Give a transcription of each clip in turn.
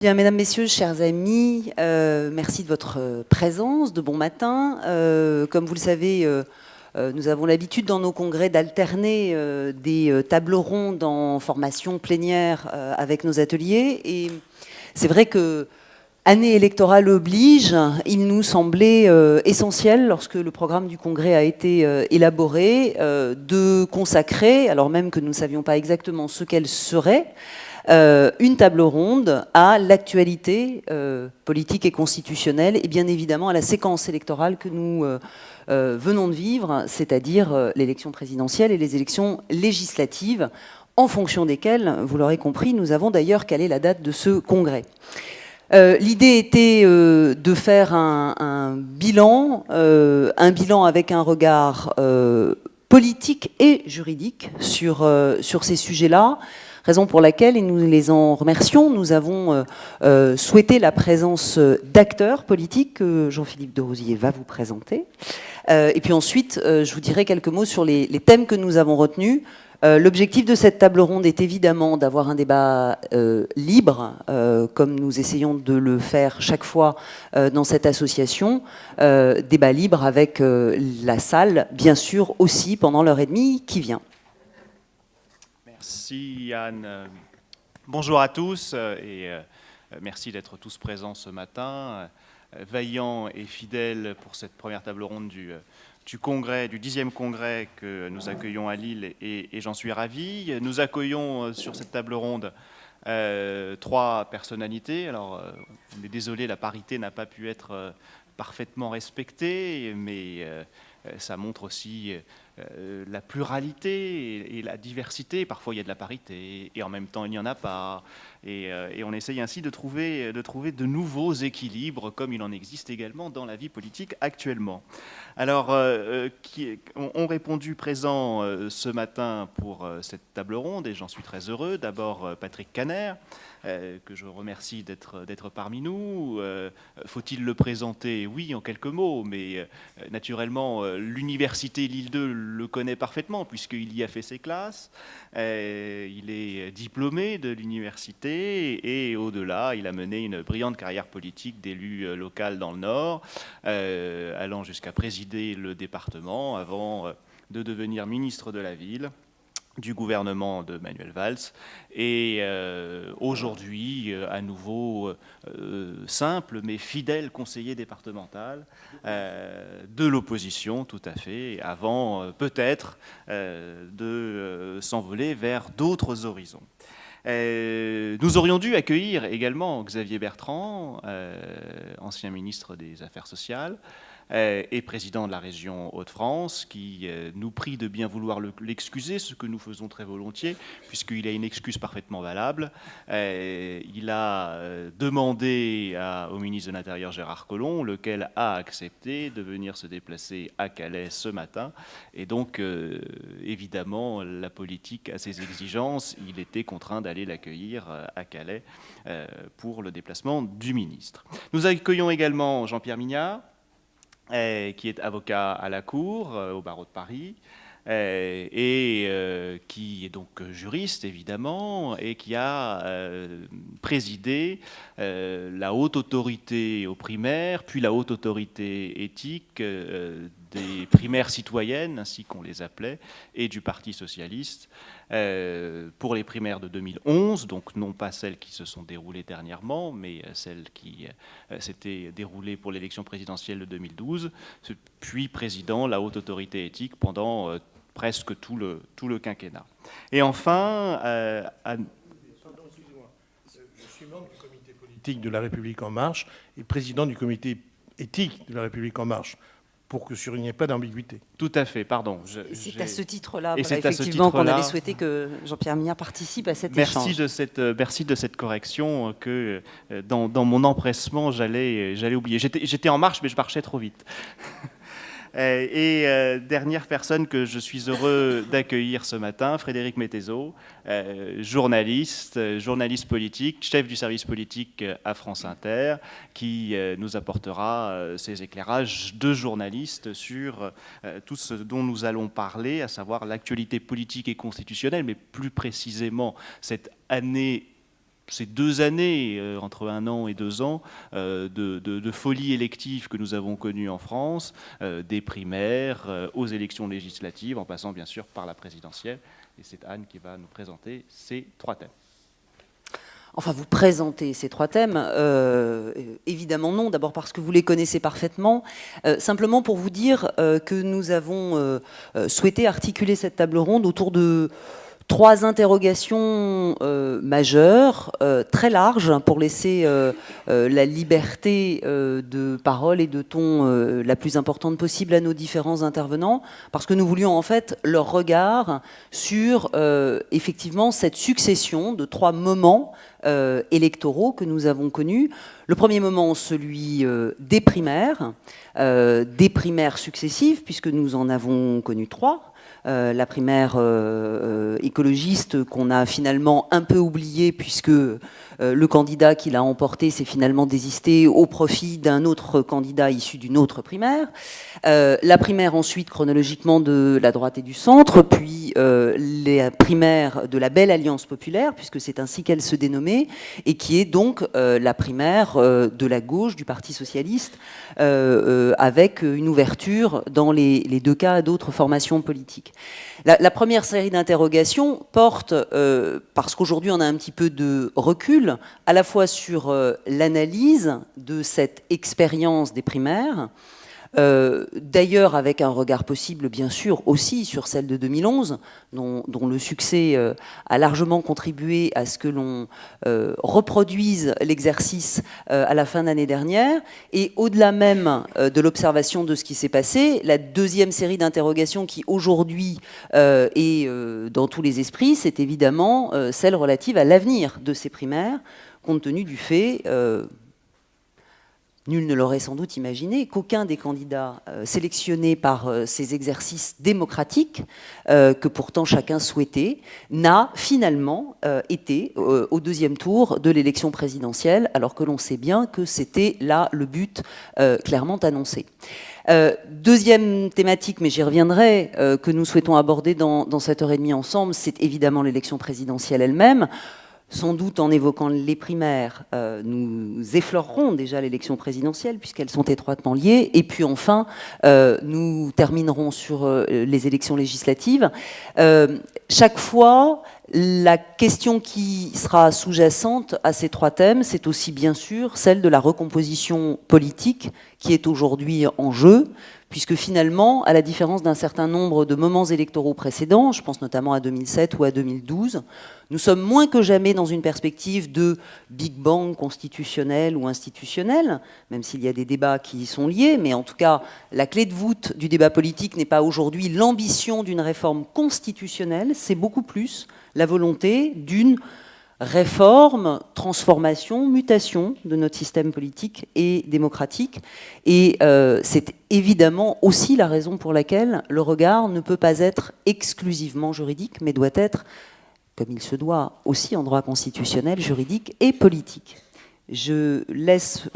Bien, mesdames, messieurs, chers amis, merci de votre présence, de bon matin. Comme vous le savez, nous avons l'habitude dans nos congrès d'alterner des tables rondes en formation plénière avec nos ateliers. Et c'est vrai que année électorale oblige, il nous semblait essentiel, lorsque le programme du congrès a été élaboré, de consacrer, alors même que nous ne savions pas exactement ce qu'elle serait, une table ronde à l'actualité politique et constitutionnelle et bien évidemment à la séquence électorale que nous venons de vivre, c'est-à-dire l'élection présidentielle et les élections législatives, en fonction desquelles, vous l'aurez compris, nous avons d'ailleurs calé la date de ce congrès. L'idée était de faire un bilan avec un regard politique et juridique sur ces sujets-là, raison pour laquelle, et nous les en remercions, nous avons souhaité la présence d'acteurs politiques que Jean-Philippe de Rosier va vous présenter. Et puis ensuite, je vous dirai quelques mots sur les thèmes que nous avons retenus. L'objectif de cette table ronde est évidemment d'avoir un débat libre, comme nous essayons de le faire chaque fois dans cette association. Débat libre avec la salle, bien sûr, aussi pendant l'heure et demie qui vient. Merci Anne. Bonjour à tous et merci d'être tous présents ce matin, vaillants et fidèles pour cette première table ronde du congrès, du 10e congrès que nous accueillons à Lille et j'en suis ravi. Nous accueillons sur cette table ronde 3 personnalités. Alors on est désolé, la parité n'a pas pu être parfaitement respectée, mais ça montre aussi la pluralité et la diversité. Parfois il y a de la parité et en même temps il n'y en a pas. Et on essaye ainsi de trouver de nouveaux équilibres comme il en existe également dans la vie politique actuellement. Alors, ont répondu présents ce matin pour cette table ronde et j'en suis très heureux. D'abord Patrick Kanner, que je remercie d'être parmi nous. Faut-il le présenter? Oui, en quelques mots, mais naturellement, l'université Lille 2 le connaît parfaitement, puisqu'il y a fait ses classes. Il est diplômé de l'université et au-delà, il a mené une brillante carrière politique d'élu local dans le Nord, allant jusqu'à présider le département avant de devenir ministre de la ville du gouvernement de Manuel Valls et aujourd'hui à nouveau simple mais fidèle conseiller départemental de l'opposition, tout à fait, avant peut-être de s'envoler vers d'autres horizons. Nous aurions dû accueillir également Xavier Bertrand, ancien ministre des Affaires sociales, et président de la région Hauts-de-France, qui nous prie de bien vouloir l'excuser, ce que nous faisons très volontiers, puisqu'il a une excuse parfaitement valable. Il a demandé au ministre de l'Intérieur Gérard Collomb, lequel a accepté de venir se déplacer à Calais ce matin. Et donc, évidemment, la politique a ses exigences. Il était contraint d'aller l'accueillir à Calais pour le déplacement du ministre. Nous accueillons également Jean-Pierre Mignard, qui est avocat à la Cour, au barreau de Paris, et qui est donc juriste, évidemment, et qui a présidé la haute autorité aux primaires, puis la haute autorité éthique des primaires citoyennes, ainsi qu'on les appelait, et du Parti socialiste, pour les primaires de 2011, donc non pas celles qui se sont déroulées dernièrement, mais celles qui s'étaient déroulées pour l'élection présidentielle de 2012, puis président la haute autorité éthique pendant presque tout le quinquennat. Et enfin... Pardon, excusez-moi. Je suis membre du comité politique de La République En Marche et président du comité éthique de La République En Marche, pour que il n'y ait pas d'ambiguïté. Tout à fait, pardon. C'est à ce titre-là, effectivement, qu'on avait souhaité que Jean-Pierre Mignard participe à cet échange. Merci de cette correction que dans mon empressement, j'allais oublier. J'étais en marche, mais je marchais trop vite. Et dernière personne que je suis heureux d'accueillir ce matin, Frédéric Mettezo, journaliste politique, chef du service politique à France Inter, qui nous apportera ses éclairages de journaliste sur tout ce dont nous allons parler, à savoir l'actualité politique et constitutionnelle, mais plus précisément cette année ces 2 années, entre 1 an et 2 ans, de folie élective que nous avons connue en France, des primaires aux élections législatives, en passant bien sûr par la présidentielle. Et c'est Anne qui va nous présenter ces 3 thèmes. Enfin, vous présentez ces 3 thèmes, évidemment non, d'abord parce que vous les connaissez parfaitement, simplement pour vous dire que nous avons souhaité articuler cette table ronde autour de 3 interrogations majeures, très larges, pour laisser la liberté de parole et de ton la plus importante possible à nos différents intervenants, parce que nous voulions en fait leur regard sur effectivement cette succession de 3 moments électoraux que nous avons connus. Le premier moment, celui des primaires successives, puisque nous en avons connu 3. La primaire écologiste qu'on a finalement un peu oubliée, puisque le candidat qui l'a emporté s'est finalement désisté au profit d'un autre candidat issu d'une autre primaire. La primaire ensuite chronologiquement de la droite et du centre, puis les primaires de la Belle Alliance Populaire, puisque c'est ainsi qu'elle se dénommait, et qui est donc la primaire de la gauche, du Parti Socialiste, avec une ouverture dans les 2 cas à d'autres formations politiques. La première série d'interrogations porte, parce qu'aujourd'hui on a un petit peu de recul, à la fois sur l'analyse de cette expérience des primaires, d'ailleurs avec un regard possible bien sûr aussi sur celle de 2011, dont le succès a largement contribué à ce que l'on reproduise l'exercice à la fin de l'année dernière, et au-delà même de l'observation de ce qui s'est passé, la deuxième série d'interrogations qui aujourd'hui est dans tous les esprits, c'est évidemment celle relative à l'avenir de ces primaires, compte tenu du fait... Nul ne l'aurait sans doute imaginé qu'aucun des candidats sélectionnés par ces exercices démocratiques, que pourtant chacun souhaitait, n'a finalement été au 2e tour de l'élection présidentielle, alors que l'on sait bien que c'était là le but clairement annoncé. Deuxième thématique, mais j'y reviendrai, que nous souhaitons aborder dans cette heure et demie ensemble, c'est évidemment l'élection présidentielle elle-même. Sans doute en évoquant les primaires, nous effleurerons déjà l'élection présidentielle puisqu'elles sont étroitement liées. Et puis enfin, nous terminerons sur les élections législatives. Chaque fois, la question qui sera sous-jacente à ces 3 thèmes, c'est aussi bien sûr celle de la recomposition politique qui est aujourd'hui en jeu, puisque finalement, à la différence d'un certain nombre de moments électoraux précédents, je pense notamment à 2007 ou à 2012, nous sommes moins que jamais dans une perspective de Big Bang constitutionnel ou institutionnel, même s'il y a des débats qui y sont liés, mais en tout cas, la clé de voûte du débat politique n'est pas aujourd'hui l'ambition d'une réforme constitutionnelle, c'est beaucoup plus la volonté d'une réforme, transformation, mutation de notre système politique et démocratique. Et c'est évidemment aussi la raison pour laquelle le regard ne peut pas être exclusivement juridique, mais doit être, comme il se doit aussi en droit constitutionnel, juridique et politique. Je laisse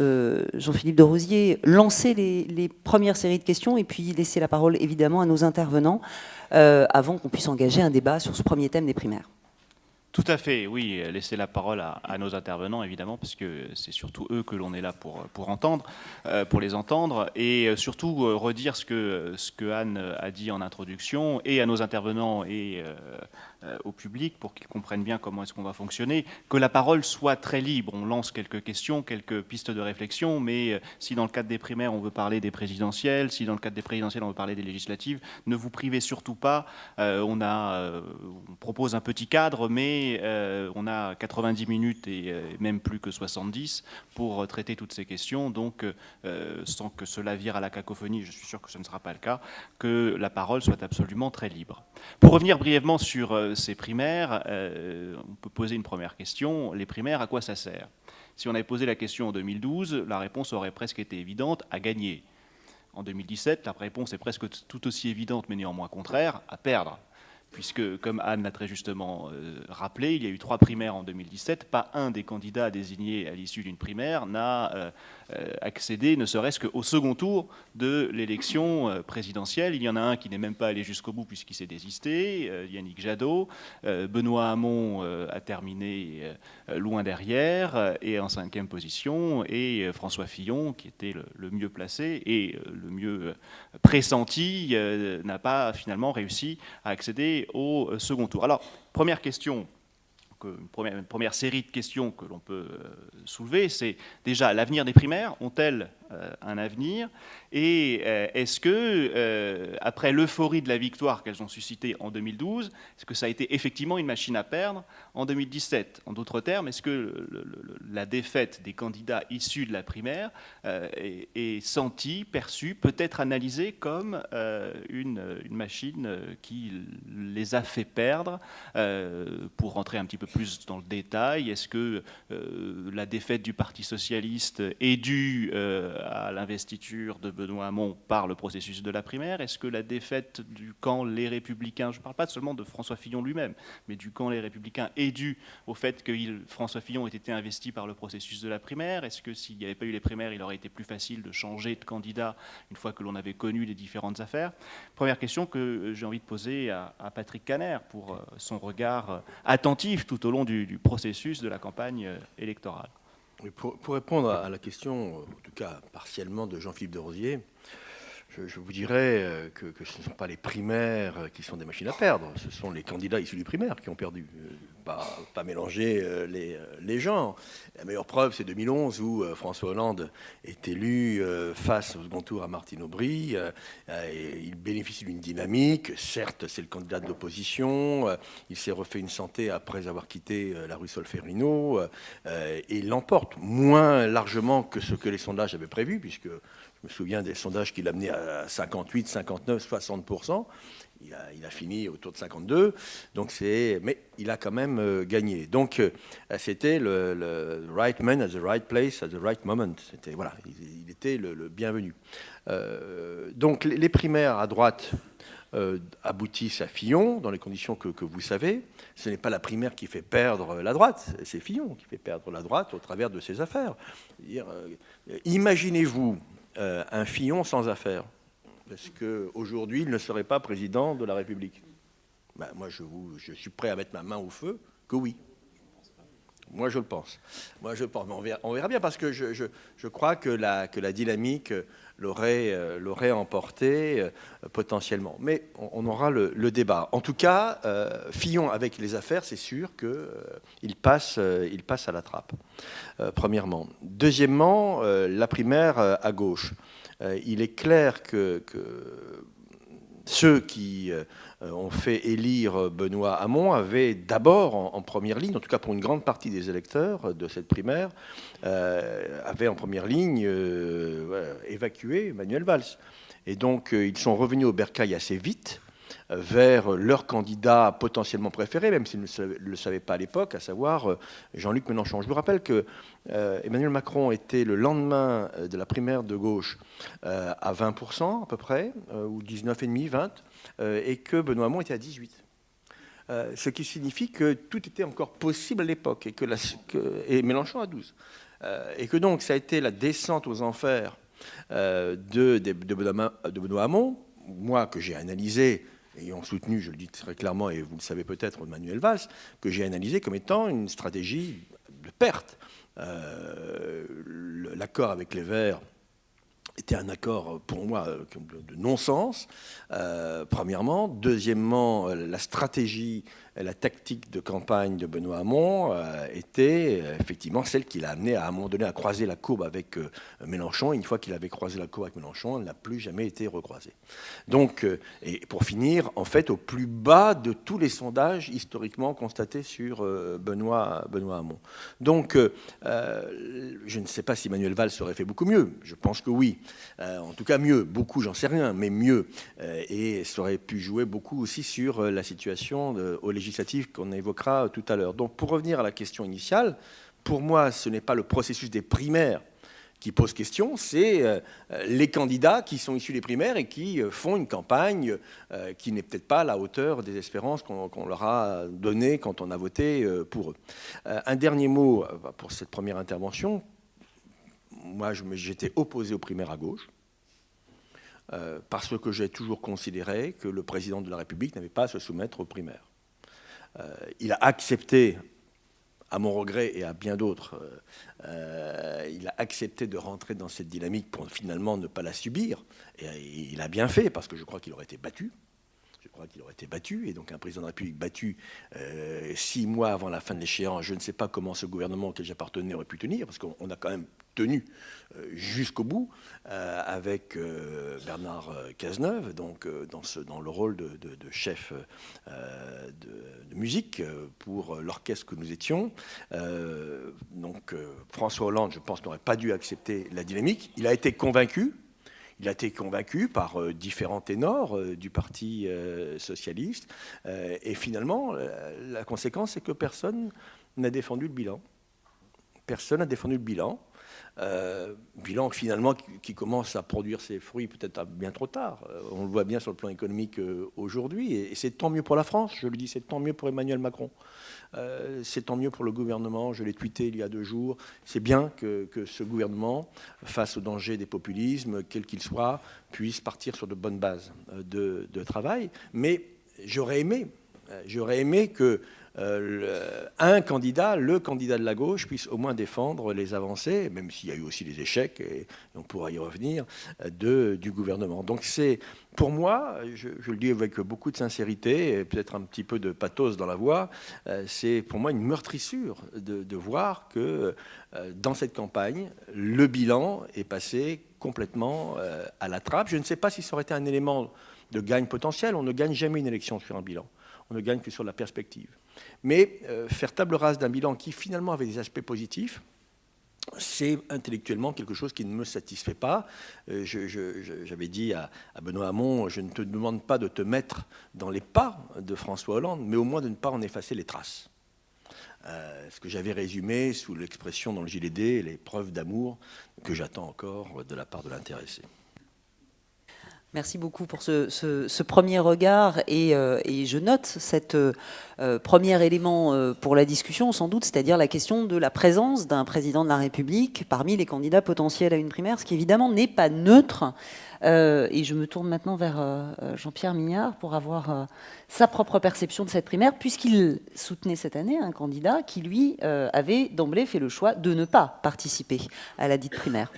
Jean-Philippe de Rosier lancer les premières séries de questions et puis laisser la parole évidemment à nos intervenants avant qu'on puisse engager un débat sur ce premier thème des primaires. Tout à fait, oui, laisser la parole à nos intervenants, évidemment, parce que c'est surtout eux que l'on est là pour entendre, pour les entendre, et surtout redire ce que Anne a dit en introduction, et à nos intervenants et au public, pour qu'ils comprennent bien comment est-ce qu'on va fonctionner, que la parole soit très libre. On lance quelques questions, quelques pistes de réflexion, mais si dans le cadre des primaires, on veut parler des présidentielles, si dans le cadre des présidentielles, on veut parler des législatives, ne vous privez surtout pas. On propose un petit cadre, mais on a 90 minutes et même plus que 70 pour traiter toutes ces questions, donc sans que cela vire à la cacophonie, je suis sûr que ce ne sera pas le cas, que la parole soit absolument très libre. Pour revenir brièvement sur ces primaires, on peut poser une première question. Les primaires, à quoi ça sert? Si on avait posé la question en 2012, la réponse aurait presque été évidente, à gagner. En 2017, la réponse est presque tout aussi évidente, mais néanmoins contraire, à perdre. puisque, comme Anne l'a très justement rappelé, il y a eu 3 primaires en 2017. Pas un des candidats désignés à l'issue d'une primaire n'a accédé, ne serait-ce qu'au second tour de l'élection présidentielle. Il y en a un qui n'est même pas allé jusqu'au bout puisqu'il s'est désisté, Yannick Jadot. Benoît Hamon a terminé loin derrière et en 5e position, et François Fillon, qui était le mieux placé et le mieux pressenti, n'a pas finalement réussi à accéder au second tour. Alors, première question, une première série de questions que l'on peut soulever, c'est déjà l'avenir des primaires. Ont-elles un avenir? Et est-ce que, après l'euphorie de la victoire qu'elles ont suscitée en 2012, est-ce que ça a été effectivement une machine à perdre en 2017? En d'autres termes, est-ce que la défaite des candidats issus de la primaire est sentie, perçue, peut-être analysée comme une machine qui les a fait perdre? Pour rentrer un petit peu plus dans le détail, est-ce que la défaite du Parti socialiste est due à l'investiture de Benoît Hamon par le processus de la primaire? Est-ce que la défaite du camp Les Républicains, je ne parle pas seulement de François Fillon lui-même, mais du camp Les Républicains, est due au fait que François Fillon ait été investi par le processus de la primaire? Est-ce que s'il n'y avait pas eu les primaires, il aurait été plus facile de changer de candidat une fois que l'on avait connu les différentes affaires? Première question que j'ai envie de poser à Patrick Kanner pour son regard attentif tout au long du processus de la campagne électorale. Pour répondre à la question, en tout cas partiellement, de Jean-Philippe de Rosier, je vous dirais que ce ne sont pas les primaires qui sont des machines à perdre, ce sont les candidats issus du primaire qui ont perdu. Pas mélanger les genres. La meilleure preuve, c'est 2011 où François Hollande est élu face au second tour à Martine Aubry. Il bénéficie d'une dynamique. Certes, c'est le candidat de l'opposition. Il s'est refait une santé après avoir quitté la rue Solferino. Et il l'emporte moins largement que ce que les sondages avaient prévu, puisque je me souviens des sondages qu'il a amenés à 58, 59, 60%. Il a fini autour de 52, mais il a quand même gagné. Donc c'était le right man at the right place at the right moment. Voilà, il était le bienvenu. Donc les primaires à droite aboutissent à Fillon dans les conditions que vous savez. Ce n'est pas la primaire qui fait perdre la droite, c'est Fillon qui fait perdre la droite au travers de ses affaires. Imaginez-vous un Fillon sans affaires. Parce qu'aujourd'hui, il ne serait pas président de la République. Moi, je suis prêt à mettre ma main au feu que oui. Moi, je le pense. Mais on verra bien, parce que je crois que la dynamique l'aurait emporté potentiellement. Mais on aura le débat. En tout cas, Fillon, avec les affaires, c'est sûr qu'il passe à la trappe, premièrement. Deuxièmement, la primaire à gauche. Il est clair que ceux qui ont fait élire Benoît Hamon avaient d'abord en première ligne, en tout cas pour une grande partie des électeurs de cette primaire, avaient en première ligne évacué Manuel Valls. Et donc ils sont revenus au bercail assez vite vers leur candidat potentiellement préféré, même s'ils ne le savaient pas à l'époque, à savoir Jean-Luc Mélenchon. Je vous rappelle que Emmanuel Macron était le lendemain de la primaire de gauche à 20% à peu près, ou 19,5, 20%, et que Benoît Hamon était à 18%. Ce qui signifie que tout était encore possible à l'époque, et Mélenchon à 12%. Et que donc ça a été la descente aux enfers de Benoît Hamon, moi que j'ai analysé, ayant soutenu, je le dis très clairement, et vous le savez peut-être, Manuel Valls, que j'ai analysé comme étant une stratégie de perte. L'accord avec les Verts était un accord, pour moi, de non-sens, premièrement. Deuxièmement, la stratégie, la tactique de campagne de Benoît Hamon était effectivement celle qui l'a amené à un moment donné à croiser la courbe avec Mélenchon. Et une fois qu'il avait croisé la courbe avec Mélenchon, elle n'a plus jamais été recroisée. Donc, et pour finir, en fait, au plus bas de tous les sondages historiquement constatés sur Benoît Hamon. Donc, je ne sais pas si Manuel Valls aurait fait beaucoup mieux. Je pense que oui. En tout cas, mieux. Beaucoup, j'en sais rien, mais mieux. Et ça aurait pu jouer beaucoup aussi sur la situation aux législatives qu'on évoquera tout à l'heure. Donc, pour revenir à la question initiale, pour moi, ce n'est pas le processus des primaires qui pose question, c'est les candidats qui sont issus des primaires et qui font une campagne qui n'est peut-être pas à la hauteur des espérances qu'on leur a données quand on a voté pour eux. Un dernier mot pour cette première intervention. Moi, j'étais opposé aux primaires à gauche, parce que j'ai toujours considéré que le président de la République n'avait pas à se soumettre aux primaires. Il a accepté, à mon regret et à bien d'autres, il a accepté de rentrer dans cette dynamique pour finalement ne pas la subir. Et il a bien fait, parce que je crois qu'il aurait été battu. Et donc un président de la République battu 6 mois avant la fin de l'échéance, je ne sais pas comment ce gouvernement auquel j'appartenais aurait pu tenir, parce qu'on a quand même tenu jusqu'au bout avec Bernard Cazeneuve, donc dans le rôle de chef de musique pour l'orchestre que nous étions. François Hollande, je pense, n'aurait pas dû accepter la dynamique. Il a été convaincu. Il a été convaincu par différents ténors du Parti socialiste. Et finalement, la conséquence, c'est que personne n'a défendu le bilan. Personne n'a défendu le bilan. Bilan finalement qui commence à produire ses fruits peut-être bien trop tard. On le voit bien sur le plan économique aujourd'hui. Et c'est tant mieux pour la France, je le dis, c'est tant mieux pour Emmanuel Macron. C'est tant mieux pour le gouvernement, je l'ai tweeté il y a 2 jours. C'est bien que ce gouvernement, face au danger des populismes, quel qu'il soit, puisse partir sur de bonnes bases de travail. Mais j'aurais aimé que un candidat, le candidat de la gauche, puisse au moins défendre les avancées, même s'il y a eu aussi des échecs, et on pourra y revenir, du gouvernement. Donc c'est, pour moi, je le dis avec beaucoup de sincérité, et peut-être un petit peu de pathos dans la voix, c'est pour moi une meurtrissure de voir que dans cette campagne, le bilan est passé complètement à la trappe. Je ne sais pas si ça aurait été un élément de gagne potentiel. On ne gagne jamais une élection sur un bilan. On ne gagne que sur la perspective. Mais faire table rase d'un bilan qui finalement avait des aspects positifs, c'est intellectuellement quelque chose qui ne me satisfait pas. J'avais dit à Benoît Hamon, je ne te demande pas de te mettre dans les pas de François Hollande, mais au moins de ne pas en effacer les traces. Ce que j'avais résumé sous l'expression dans le JDD, les preuves d'amour que j'attends encore de la part de l'intéressé. Merci beaucoup pour ce premier regard et je note cet premier élément pour la discussion, sans doute, c'est-à-dire la question de la présence d'un président de la République parmi les candidats potentiels à une primaire, ce qui évidemment n'est pas neutre. Et je me tourne maintenant vers Jean-Pierre Mignard pour avoir sa propre perception de cette primaire, puisqu'il soutenait cette année un candidat qui, lui, avait d'emblée fait le choix de ne pas participer à la dite primaire.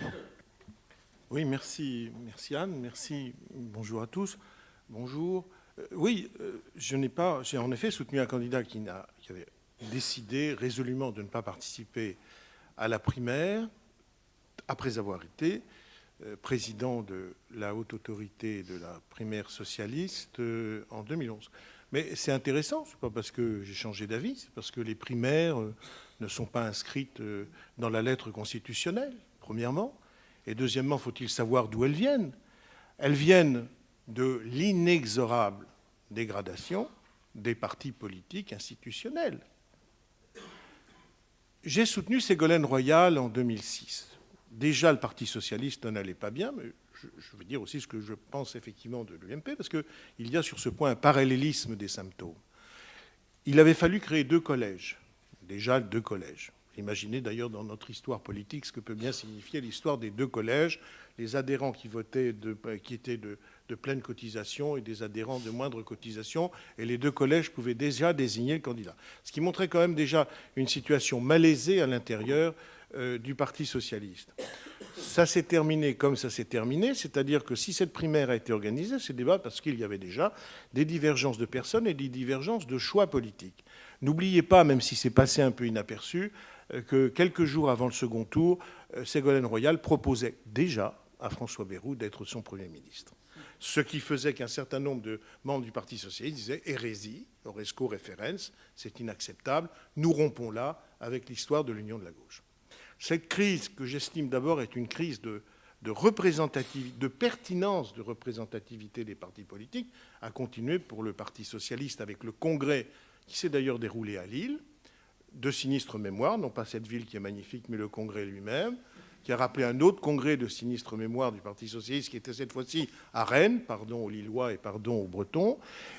Oui, merci Anne, merci, bonjour à tous. Bonjour. Oui, j'ai en effet soutenu un candidat qui avait décidé résolument de ne pas participer à la primaire, après avoir été président de la haute autorité de la primaire socialiste en 2011. Mais c'est intéressant, c'est pas parce que j'ai changé d'avis, c'est parce que les primaires ne sont pas inscrites dans la lettre constitutionnelle, premièrement. Et deuxièmement, faut-il savoir d'où elles viennent? Elles viennent de l'inexorable dégradation des partis politiques institutionnels. J'ai soutenu Ségolène Royal en 2006. Déjà, le Parti socialiste n'allait pas bien, mais je veux dire aussi ce que je pense effectivement de l'UMP, parce qu'il y a sur ce point un parallélisme des symptômes. Il avait fallu créer 2 collèges, déjà 2 collèges. Imaginez d'ailleurs dans notre histoire politique ce que peut bien signifier l'histoire des 2 collèges, les adhérents qui votaient, qui étaient de pleine cotisation et des adhérents de moindre cotisation, et les 2 collèges pouvaient déjà désigner le candidat. Ce qui montrait quand même déjà une situation malaisée à l'intérieur du Parti socialiste. Ça s'est terminé comme ça s'est terminé, c'est-à-dire que si cette primaire a été organisée, c'est débat parce qu'il y avait déjà des divergences de personnes et des divergences de choix politiques. N'oubliez pas, même si c'est passé un peu inaperçu, que quelques jours avant le second tour, Ségolène Royal proposait déjà à François Bayrou d'être son Premier ministre. Ce qui faisait qu'un certain nombre de membres du Parti socialiste disaient « hérésie, horresco referens, c'est inacceptable, nous rompons là avec l'histoire de l'union de la gauche ». Cette crise, que j'estime d'abord être une crise de représentativité, de pertinence de représentativité des partis politiques, a continué pour le Parti socialiste avec le congrès qui s'est d'ailleurs déroulé à Lille, de sinistre mémoire, non pas cette ville qui est magnifique, mais le congrès lui-même, qui a rappelé un autre congrès de sinistre mémoire du Parti socialiste, qui était cette fois-ci à Rennes, pardon aux Lillois et pardon aux Bretons.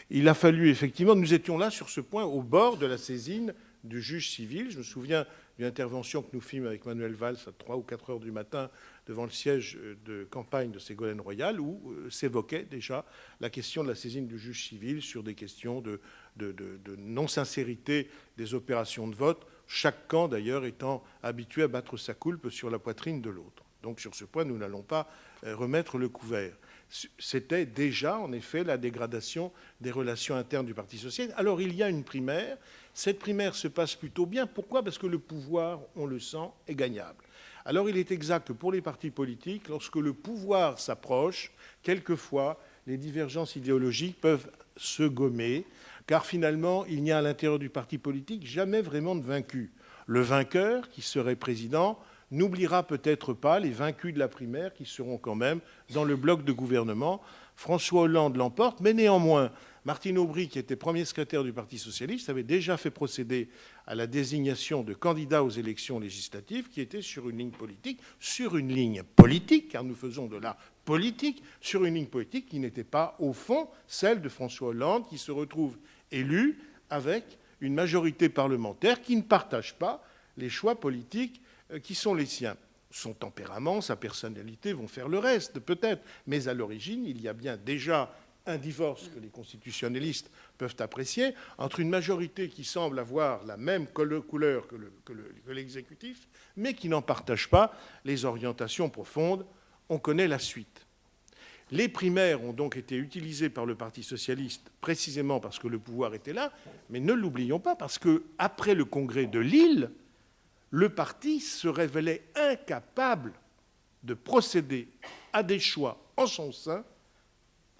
Il a fallu effectivement, nous étions là sur ce point, au bord de la saisine du juge civil. Je me souviens d'une intervention que nous fîmes avec Manuel Valls à 3 ou 4 heures du matin devant le siège de campagne de Ségolène Royal, où s'évoquait déjà la question de la saisine du juge civil sur des questions de non-sincérité des opérations de vote, chaque camp d'ailleurs étant habitué à battre sa coulpe sur la poitrine de l'autre. Donc sur ce point, nous n'allons pas remettre le couvert. C'était déjà, en effet, la dégradation des relations internes du Parti socialiste. Alors il y a une primaire. Cette primaire se passe plutôt bien. Pourquoi ? Parce que le pouvoir, on le sent, est gagnable. Alors il est exact que pour les partis politiques, lorsque le pouvoir s'approche, quelquefois, les divergences idéologiques peuvent se gommer, car finalement, il n'y a à l'intérieur du parti politique jamais vraiment de vaincu. Le vainqueur, qui serait président, n'oubliera peut-être pas les vaincus de la primaire qui seront quand même dans le bloc de gouvernement. François Hollande l'emporte, mais néanmoins, Martine Aubry, qui était premier secrétaire du Parti socialiste, avait déjà fait procéder à la désignation de candidats aux élections législatives qui étaient sur une ligne politique, car nous faisons de la politique, sur une ligne politique qui n'était pas, au fond, celle de François Hollande, qui se retrouve élu avec une majorité parlementaire qui ne partage pas les choix politiques qui sont les siens. Son tempérament, sa personnalité vont faire le reste, peut-être. Mais à l'origine, il y a bien déjà un divorce que les constitutionnalistes peuvent apprécier entre une majorité qui semble avoir la même couleur que l'exécutif, mais qui n'en partage pas les orientations profondes. On connaît la suite. Les primaires ont donc été utilisées par le Parti socialiste précisément parce que le pouvoir était là, mais ne l'oublions pas, parce qu'après le congrès de Lille, le parti se révélait incapable de procéder à des choix en son sein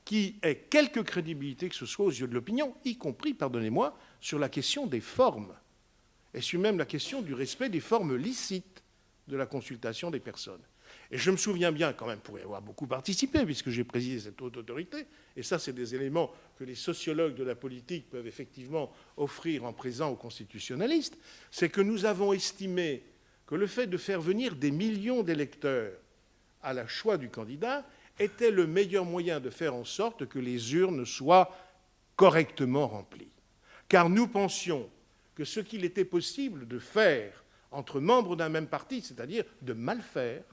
qui aient quelque crédibilité que ce soit aux yeux de l'opinion, y compris, pardonnez-moi, sur la question des formes, et sur même la question du respect des formes licites de la consultation des personnes. Et je me souviens bien, quand même, pour y avoir beaucoup participé, puisque j'ai présidé cette haute autorité, et ça, c'est des éléments que les sociologues de la politique peuvent effectivement offrir en présent aux constitutionnalistes, c'est que nous avons estimé que le fait de faire venir des millions d'électeurs à la choix du candidat était le meilleur moyen de faire en sorte que les urnes soient correctement remplies. Car nous pensions que ce qu'il était possible de faire entre membres d'un même parti, c'est-à-dire de mal faire,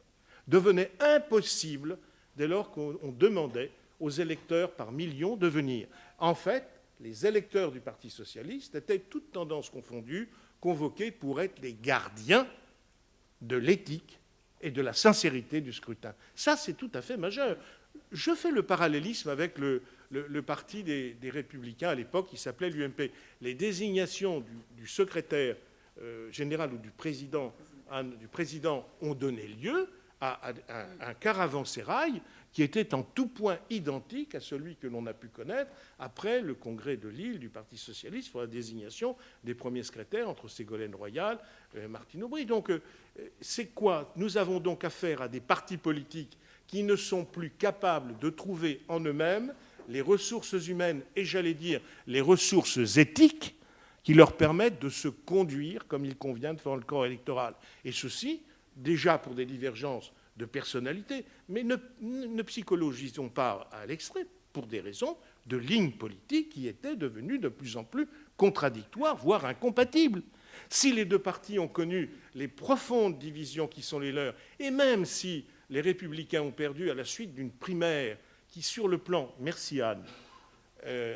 devenait impossible dès lors qu'on demandait aux électeurs par millions de venir. En fait, les électeurs du Parti socialiste étaient, toutes tendances confondues, convoqués pour être les gardiens de l'éthique et de la sincérité du scrutin. Ça, c'est tout à fait majeur. Je fais le parallélisme avec le parti des Républicains à l'époque, qui s'appelait l'UMP. Les désignations du secrétaire général ou du président ont donné lieu à un caravansérail qui était en tout point identique à celui que l'on a pu connaître après le congrès de Lille du Parti socialiste pour la désignation des premiers secrétaires entre Ségolène Royal et Martine Aubry. Donc, c'est quoi ? Nous avons donc affaire à des partis politiques qui ne sont plus capables de trouver en eux-mêmes les ressources humaines et, j'allais dire, les ressources éthiques qui leur permettent de se conduire comme il convient devant le corps électoral. Et ceci, déjà pour des divergences de personnalité, mais ne psychologisons pas à l'extrait, pour des raisons de ligne politique qui étaient devenues de plus en plus contradictoires, voire incompatibles. Si les deux partis ont connu les profondes divisions qui sont les leurs, et même si les Républicains ont perdu à la suite d'une primaire qui, sur le plan, merci Anne,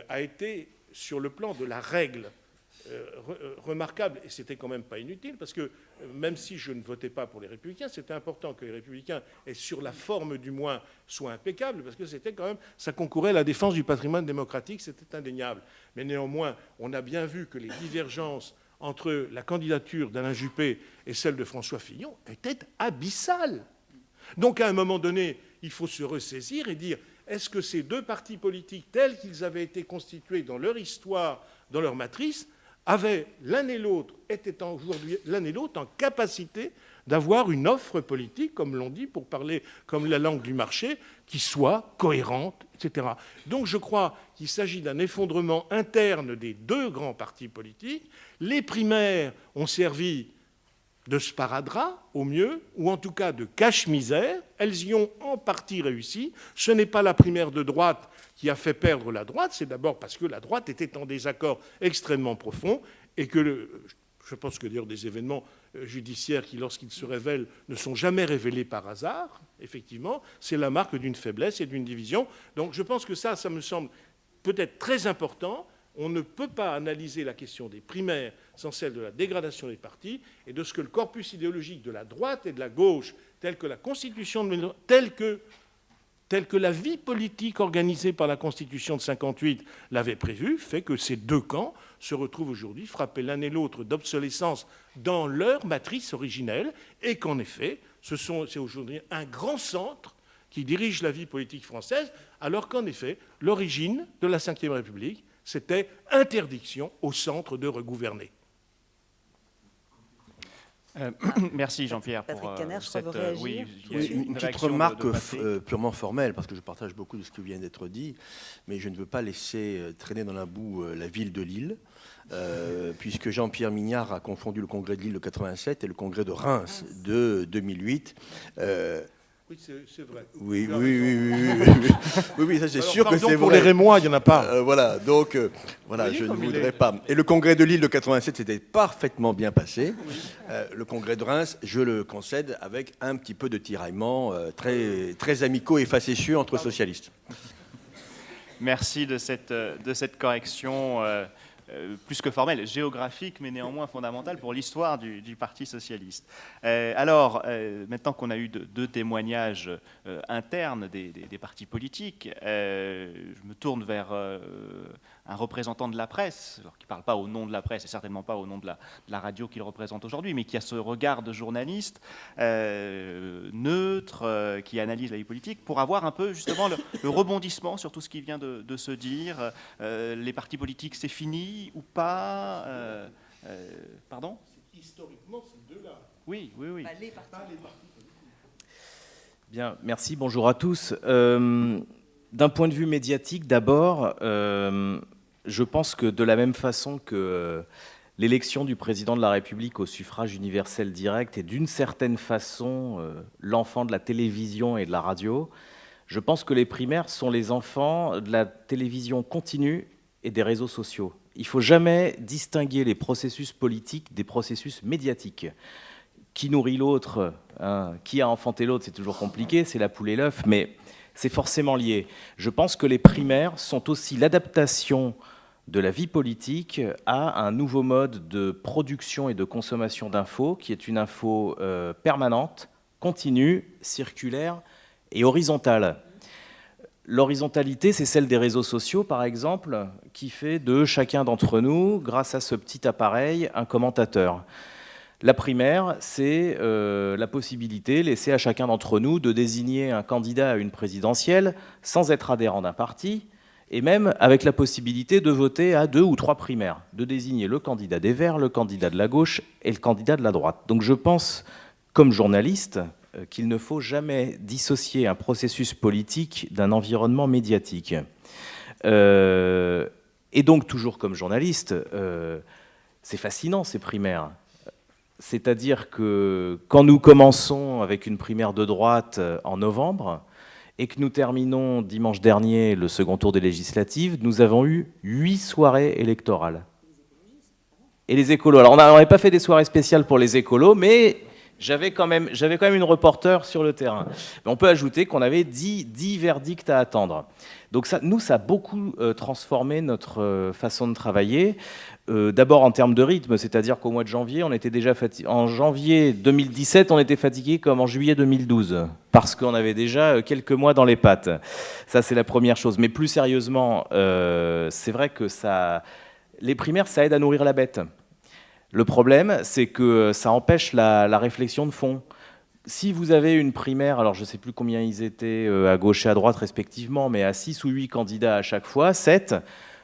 a été sur le plan de la règle, remarquable, et c'était quand même pas inutile, parce que même si je ne votais pas pour les Républicains, c'était important que les Républicains, et sur la forme du moins, soient impeccables, parce que c'était quand même, ça concourait à la défense du patrimoine démocratique, c'était indéniable. Mais néanmoins, on a bien vu que les divergences entre la candidature d'Alain Juppé et celle de François Fillon étaient abyssales. Donc à un moment donné, il faut se ressaisir et dire, est-ce que ces deux partis politiques, tels qu'ils avaient été constitués dans leur histoire, dans leur matrice, avaient l'un et l'autre, étaient aujourd'hui l'un et l'autre en capacité d'avoir une offre politique, comme l'on dit, pour parler comme la langue du marché, qui soit cohérente, etc. Donc je crois qu'il s'agit d'un effondrement interne des deux grands partis politiques. Les primaires ont servi de sparadrap, au mieux, ou en tout cas de cache-misère. Elles y ont en partie réussi. Ce n'est pas la primaire de droite qui a fait perdre la droite, c'est d'abord parce que la droite était en désaccord extrêmement profond et que, je pense que d'ailleurs des événements judiciaires qui, lorsqu'ils se révèlent, ne sont jamais révélés par hasard, effectivement, c'est la marque d'une faiblesse et d'une division. Donc je pense que ça me semble peut-être très important. On ne peut pas analyser la question des primaires sans celle de la dégradation des partis et de ce que le corpus idéologique de la droite et de la gauche, tel que la Constitution, tel que la vie politique organisée par la Constitution de 1958 l'avait prévu, fait que ces deux camps se retrouvent aujourd'hui frappés l'un et l'autre d'obsolescence dans leur matrice originelle et qu'en effet, c'est aujourd'hui un grand centre qui dirige la vie politique française, alors qu'en effet, l'origine de la Ve République, c'était interdiction au centre de regouverner. Merci Jean-Pierre pour Patrick Caner, je crois, cette... veut réagir. oui, il y a Oui, une petite réaction remarque de Patrick. purement formelle, parce que je partage beaucoup de ce qui vient d'être dit, mais je ne veux pas laisser traîner dans la boue la ville de Lille, puisque Jean-Pierre Mignard a confondu le congrès de Lille de 87 et le congrès de Reims de 2008. Oui, c'est vrai. Oui, ça c'est sûr que c'est vrai. Pour les Rémois, il n'y en a pas. Voilà, donc voilà, je ne voudrais pas. Et le congrès de Lille de 87 s'était parfaitement bien passé. Le congrès de Reims, je le concède, avec un petit peu de tiraillement très amicaux et facétieux entre socialistes. Merci de cette correction plus que formelle, géographique, mais néanmoins fondamentale pour l'histoire du Parti socialiste. Alors, maintenant qu'on a eu deux témoignages internes des partis politiques, je me tourne vers un représentant de la presse, alors qui ne parle pas au nom de la presse et certainement pas au nom de la radio qu'il représente aujourd'hui, mais qui a ce regard de journaliste neutre, qui analyse la vie politique, pour avoir un peu justement le rebondissement sur tout ce qui vient de se dire. Les partis politiques, c'est fini ou pas Pardon ? Historiquement, c'est deux-là. Oui. Les partis. Bien, merci, bonjour à tous. D'un point de vue médiatique, d'abord, je pense que de la même façon que l'élection du président de la République au suffrage universel direct est d'une certaine façon l'enfant de la télévision et de la radio, je pense que les primaires sont les enfants de la télévision continue et des réseaux sociaux. Il ne faut jamais distinguer les processus politiques des processus médiatiques. Qui nourrit l'autre, hein, qui a enfanté l'autre, c'est toujours compliqué, c'est la poule et l'œuf, mais c'est forcément lié. Je pense que les primaires sont aussi l'adaptation de la vie politique à un nouveau mode de production et de consommation d'infos, qui est une info permanente, continue, circulaire et horizontale. L'horizontalité, c'est celle des réseaux sociaux, par exemple, qui fait de chacun d'entre nous, grâce à ce petit appareil, un commentateur. La primaire, c'est la possibilité laissée à chacun d'entre nous de désigner un candidat à une présidentielle sans être adhérent d'un parti, et même avec la possibilité de voter à 2 ou 3 primaires, de désigner le candidat des Verts, le candidat de la gauche et le candidat de la droite. Donc je pense, comme journaliste, qu'il ne faut jamais dissocier un processus politique d'un environnement médiatique. Et donc, toujours comme journaliste, c'est fascinant ces primaires. C'est-à-dire que quand nous commençons avec une primaire de droite en novembre et que nous terminons dimanche dernier le second tour des législatives, nous avons eu 8 soirées électorales. Et les écolos. Alors on n'avait pas fait des soirées spéciales pour les écolos, mais j'avais quand même une reporter sur le terrain. Mais on peut ajouter qu'on avait 10 verdicts à attendre. Donc ça a beaucoup transformé notre façon de travailler. D'abord en termes de rythme, c'est-à-dire qu'au mois de janvier, on était déjà fatigué. En janvier 2017, on était fatigué comme en juillet 2012, parce qu'on avait déjà quelques mois dans les pattes. Ça, c'est la première chose. Mais plus sérieusement, c'est vrai que les primaires, ça aide à nourrir la bête. Le problème, c'est que ça empêche la réflexion de fond. Si vous avez une primaire, alors je ne sais plus combien ils étaient à gauche et à droite respectivement, mais à 6 ou 8 candidats à chaque fois, 7,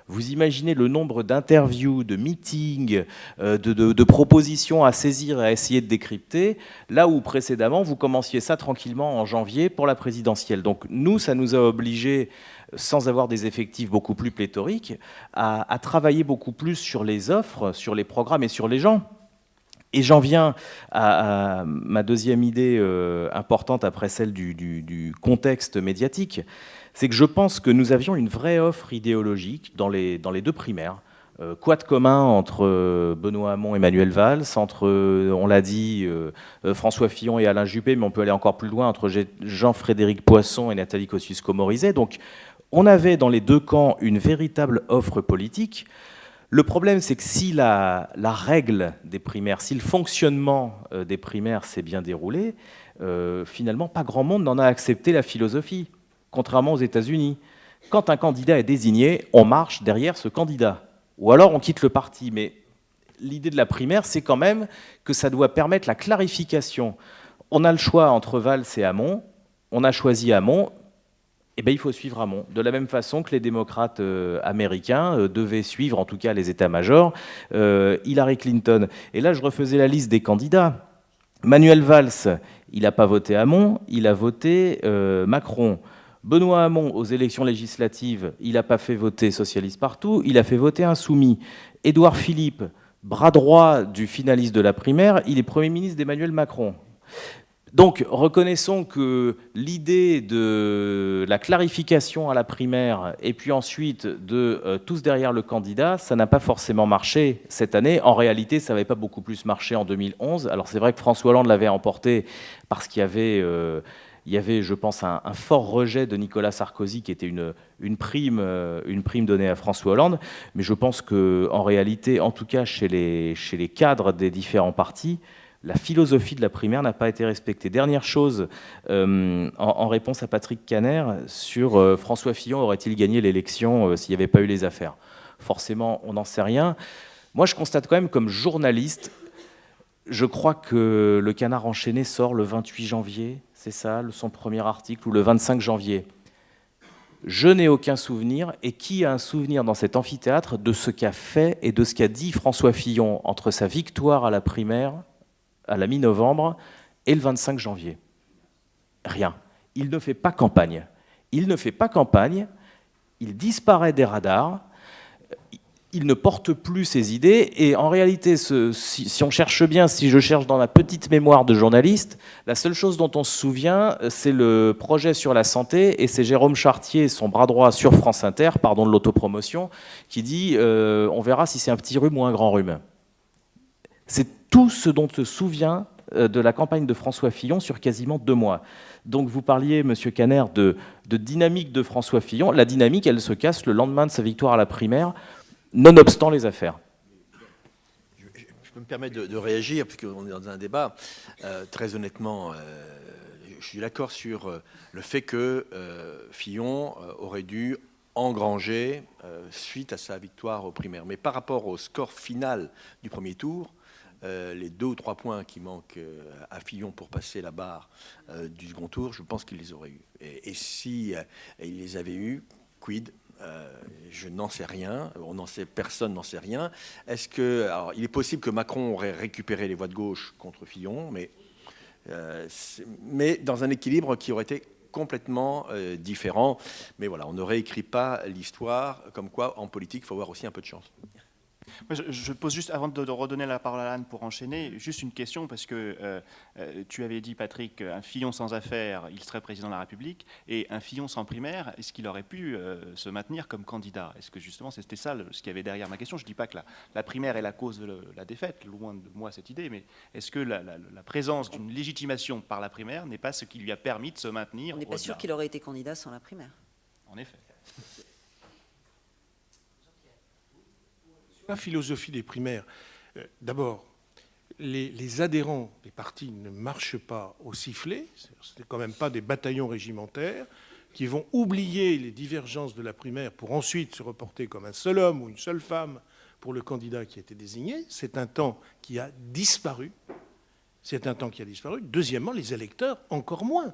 vous imaginez le nombre d'interviews, de meetings, de propositions à saisir et à essayer de décrypter, là où précédemment, vous commenciez ça tranquillement en janvier pour la présidentielle. Donc nous, ça nous a obligés, sans avoir des effectifs beaucoup plus pléthoriques, à travailler beaucoup plus sur les offres, sur les programmes et sur les gens. Et j'en viens à ma deuxième idée importante après celle du contexte médiatique, c'est que je pense que nous avions une vraie offre idéologique dans les deux primaires. Quoi de commun entre Benoît Hamon et Manuel Valls, entre, on l'a dit, François Fillon et Alain Juppé, mais on peut aller encore plus loin, entre Jean-Frédéric Poisson et Nathalie Kosciusko-Morizet. Donc on avait dans les deux camps une véritable offre politique. Le problème, c'est que si la règle des primaires, si le fonctionnement des primaires s'est bien déroulé, finalement, pas grand monde n'en a accepté la philosophie, contrairement aux États-Unis. Quand un candidat est désigné, on marche derrière ce candidat. Ou alors on quitte le parti. Mais l'idée de la primaire, c'est quand même que ça doit permettre la clarification. On a le choix entre Valls et Hamon. On a choisi Hamon. Eh bien, il faut suivre Hamon. De la même façon que les démocrates américains devaient suivre, en tout cas les états-majors, Hillary Clinton. Et là, je refaisais la liste des candidats. Manuel Valls, il n'a pas voté Hamon, il a voté Macron. Benoît Hamon, aux élections législatives, il n'a pas fait voter socialiste partout, il a fait voter insoumis. Édouard Philippe, bras droit du finaliste de la primaire, il est Premier ministre d'Emmanuel Macron. Donc, reconnaissons que l'idée de la clarification à la primaire et puis ensuite de tous derrière le candidat, ça n'a pas forcément marché cette année. En réalité, ça n'avait pas beaucoup plus marché en 2011. Alors, c'est vrai que François Hollande l'avait emporté parce qu'il y avait... je pense, un fort rejet de Nicolas Sarkozy qui était une prime donnée à François Hollande. Mais je pense qu'en réalité, en tout cas chez les cadres des différents partis, la philosophie de la primaire n'a pas été respectée. Dernière chose, en réponse à Patrick Kanner, sur François Fillon aurait-il gagné l'élection s'il n'y avait pas eu les affaires? Forcément, on n'en sait rien. Moi, je constate quand même comme journaliste, je crois que le Canard enchaîné sort le 28 janvier. C'est ça, son premier article, ou le 25 janvier. Je n'ai aucun souvenir, et qui a un souvenir dans cet amphithéâtre de ce qu'a fait et de ce qu'a dit François Fillon entre sa victoire à la primaire, à la mi-novembre, et le 25 janvier? Rien. Il ne fait pas campagne. Il ne fait pas campagne, il disparaît des radars, il ne porte plus ses idées, et en réalité, si on cherche bien, si je cherche dans ma petite mémoire de journaliste, la seule chose dont on se souvient, c'est le projet sur la santé, et c'est Jérôme Chartier, son bras droit sur France Inter, pardon de l'autopromotion, qui dit on verra si c'est un petit rhume ou un grand rhume. C'est tout ce dont se souvient de la campagne de François Fillon sur quasiment 2 mois. Donc vous parliez, Monsieur Kanner, de dynamique de François Fillon. La dynamique, elle se casse le lendemain de sa victoire à la primaire, nonobstant les affaires. Je peux me permettre de réagir, puisqu'on est dans un débat. Très honnêtement, je suis d'accord sur le fait que Fillon aurait dû engranger suite à sa victoire aux primaires. Mais par rapport au score final du premier tour, les 2 ou 3 points qui manquent à Fillon pour passer la barre du second tour, je pense qu'il les aurait eus. Et si il les avait eus, quid? Je n'en sais rien, personne n'en sait rien. Alors, il est possible que Macron aurait récupéré les voix de gauche contre Fillon, mais dans un équilibre qui aurait été complètement différent. Mais voilà, on ne réécrit pas l'histoire, comme quoi en politique, il faut avoir aussi un peu de chance. Je pose juste, avant de redonner la parole à Anne pour enchaîner, juste une question, parce que tu avais dit, Patrick, un Fillon sans affaires, il serait président de la République, et un Fillon sans primaire, est-ce qu'il aurait pu se maintenir comme candidat? Est-ce que justement c'était ça ce qu'il y avait derrière ma question? Je ne dis pas que la primaire est la cause de la défaite, loin de moi cette idée, mais est-ce que la présence d'une légitimation par la primaire n'est pas ce qui lui a permis de se maintenir? On n'est pas sûr qu'il aurait été candidat sans la primaire. En effet. La philosophie des primaires, d'abord, les adhérents des partis ne marchent pas au sifflet, ce n'est quand même pas des bataillons régimentaires qui vont oublier les divergences de la primaire pour ensuite se reporter comme un seul homme ou une seule femme pour le candidat qui a été désigné. C'est un temps qui a disparu. Deuxièmement, les électeurs, encore moins.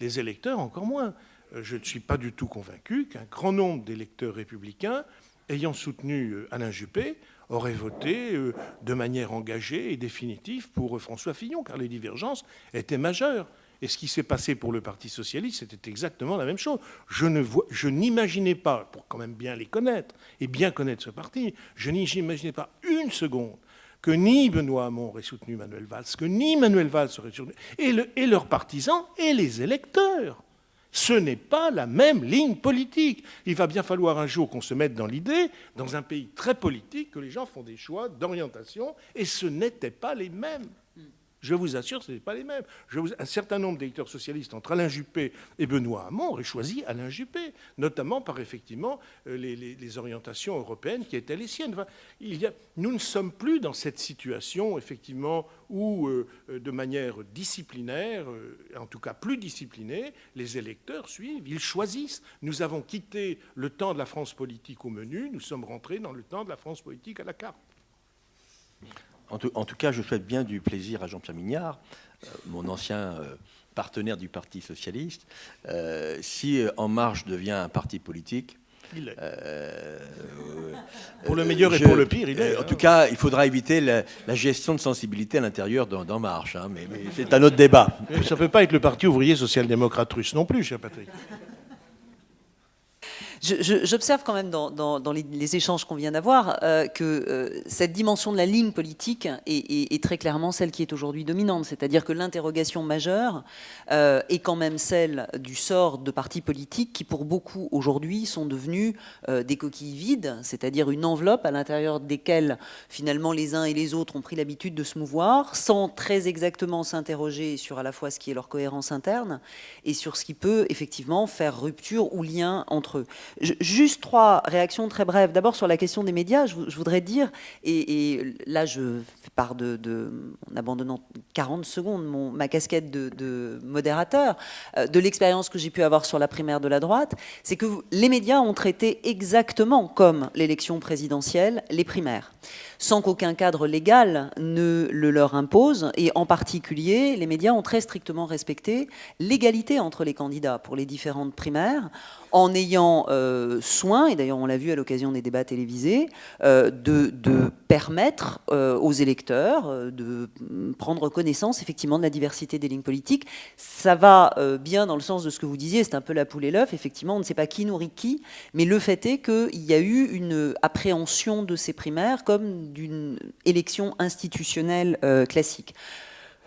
Je ne suis pas du tout convaincu qu'un grand nombre d'électeurs républicains ayant soutenu Alain Juppé, aurait voté de manière engagée et définitive pour François Fillon, car les divergences étaient majeures. Et ce qui s'est passé pour le Parti socialiste, c'était exactement la même chose. Je n'imaginais pas, pour quand même bien les connaître, et bien connaître ce parti, je n'imaginais pas une seconde que ni Benoît Hamon aurait soutenu Manuel Valls, que ni Manuel Valls aurait soutenu, et leurs partisans et les électeurs. Ce n'est pas la même ligne politique. Il va bien falloir un jour qu'on se mette dans l'idée, dans un pays très politique, que les gens font des choix d'orientation, et ce n'étaient pas les mêmes. Je vous assure, ce n'est pas les mêmes. Un certain nombre d'électeurs socialistes entre Alain Juppé et Benoît Hamon auraient choisi Alain Juppé, notamment par effectivement les orientations européennes qui étaient les siennes. Enfin, nous ne sommes plus dans cette situation effectivement où, de manière disciplinaire, en tout cas plus disciplinée, les électeurs suivent, ils choisissent. Nous avons quitté le temps de la France politique au menu, nous sommes rentrés dans le temps de la France politique à la carte. En tout cas, je souhaite bien du plaisir à Jean-Pierre Mignard, mon ancien partenaire du Parti socialiste. Si En Marche devient un parti politique... Il est. Pour le meilleur et pour le pire, il est. En tout cas, il faudra éviter la gestion de sensibilité à l'intérieur d'En Marche. Hein, mais c'est un autre débat. Ça ne peut pas être le Parti ouvrier social-démocrate russe non plus, cher Patrick. J'observe quand même dans les échanges qu'on vient d'avoir que cette dimension de la ligne politique est très clairement celle qui est aujourd'hui dominante. C'est-à-dire que l'interrogation majeure est quand même celle du sort de partis politiques qui, pour beaucoup, aujourd'hui, sont devenus des coquilles vides, c'est-à-dire une enveloppe à l'intérieur desquelles, finalement, les uns et les autres ont pris l'habitude de se mouvoir, sans très exactement s'interroger sur à la fois ce qui est leur cohérence interne et sur ce qui peut, effectivement, faire rupture ou lien entre eux. Juste 3 réactions très brèves. D'abord, sur la question des médias, je voudrais dire, et là je fais part en abandonnant 40 secondes ma casquette de modérateur, de l'expérience que j'ai pu avoir sur la primaire de la droite, c'est que les médias ont traité exactement comme l'élection présidentielle les primaires, sans qu'aucun cadre légal ne le leur impose, et en particulier, les médias ont très strictement respecté l'égalité entre les candidats pour les différentes primaires, en ayant soin, et d'ailleurs on l'a vu à l'occasion des débats télévisés, de permettre aux électeurs de prendre connaissance effectivement de la diversité des lignes politiques. Ça va bien dans le sens de ce que vous disiez, c'est un peu la poule et l'œuf, effectivement on ne sait pas qui nourrit qui, mais le fait est qu'il y a eu une appréhension de ces primaires comme d'une élection institutionnelle classique.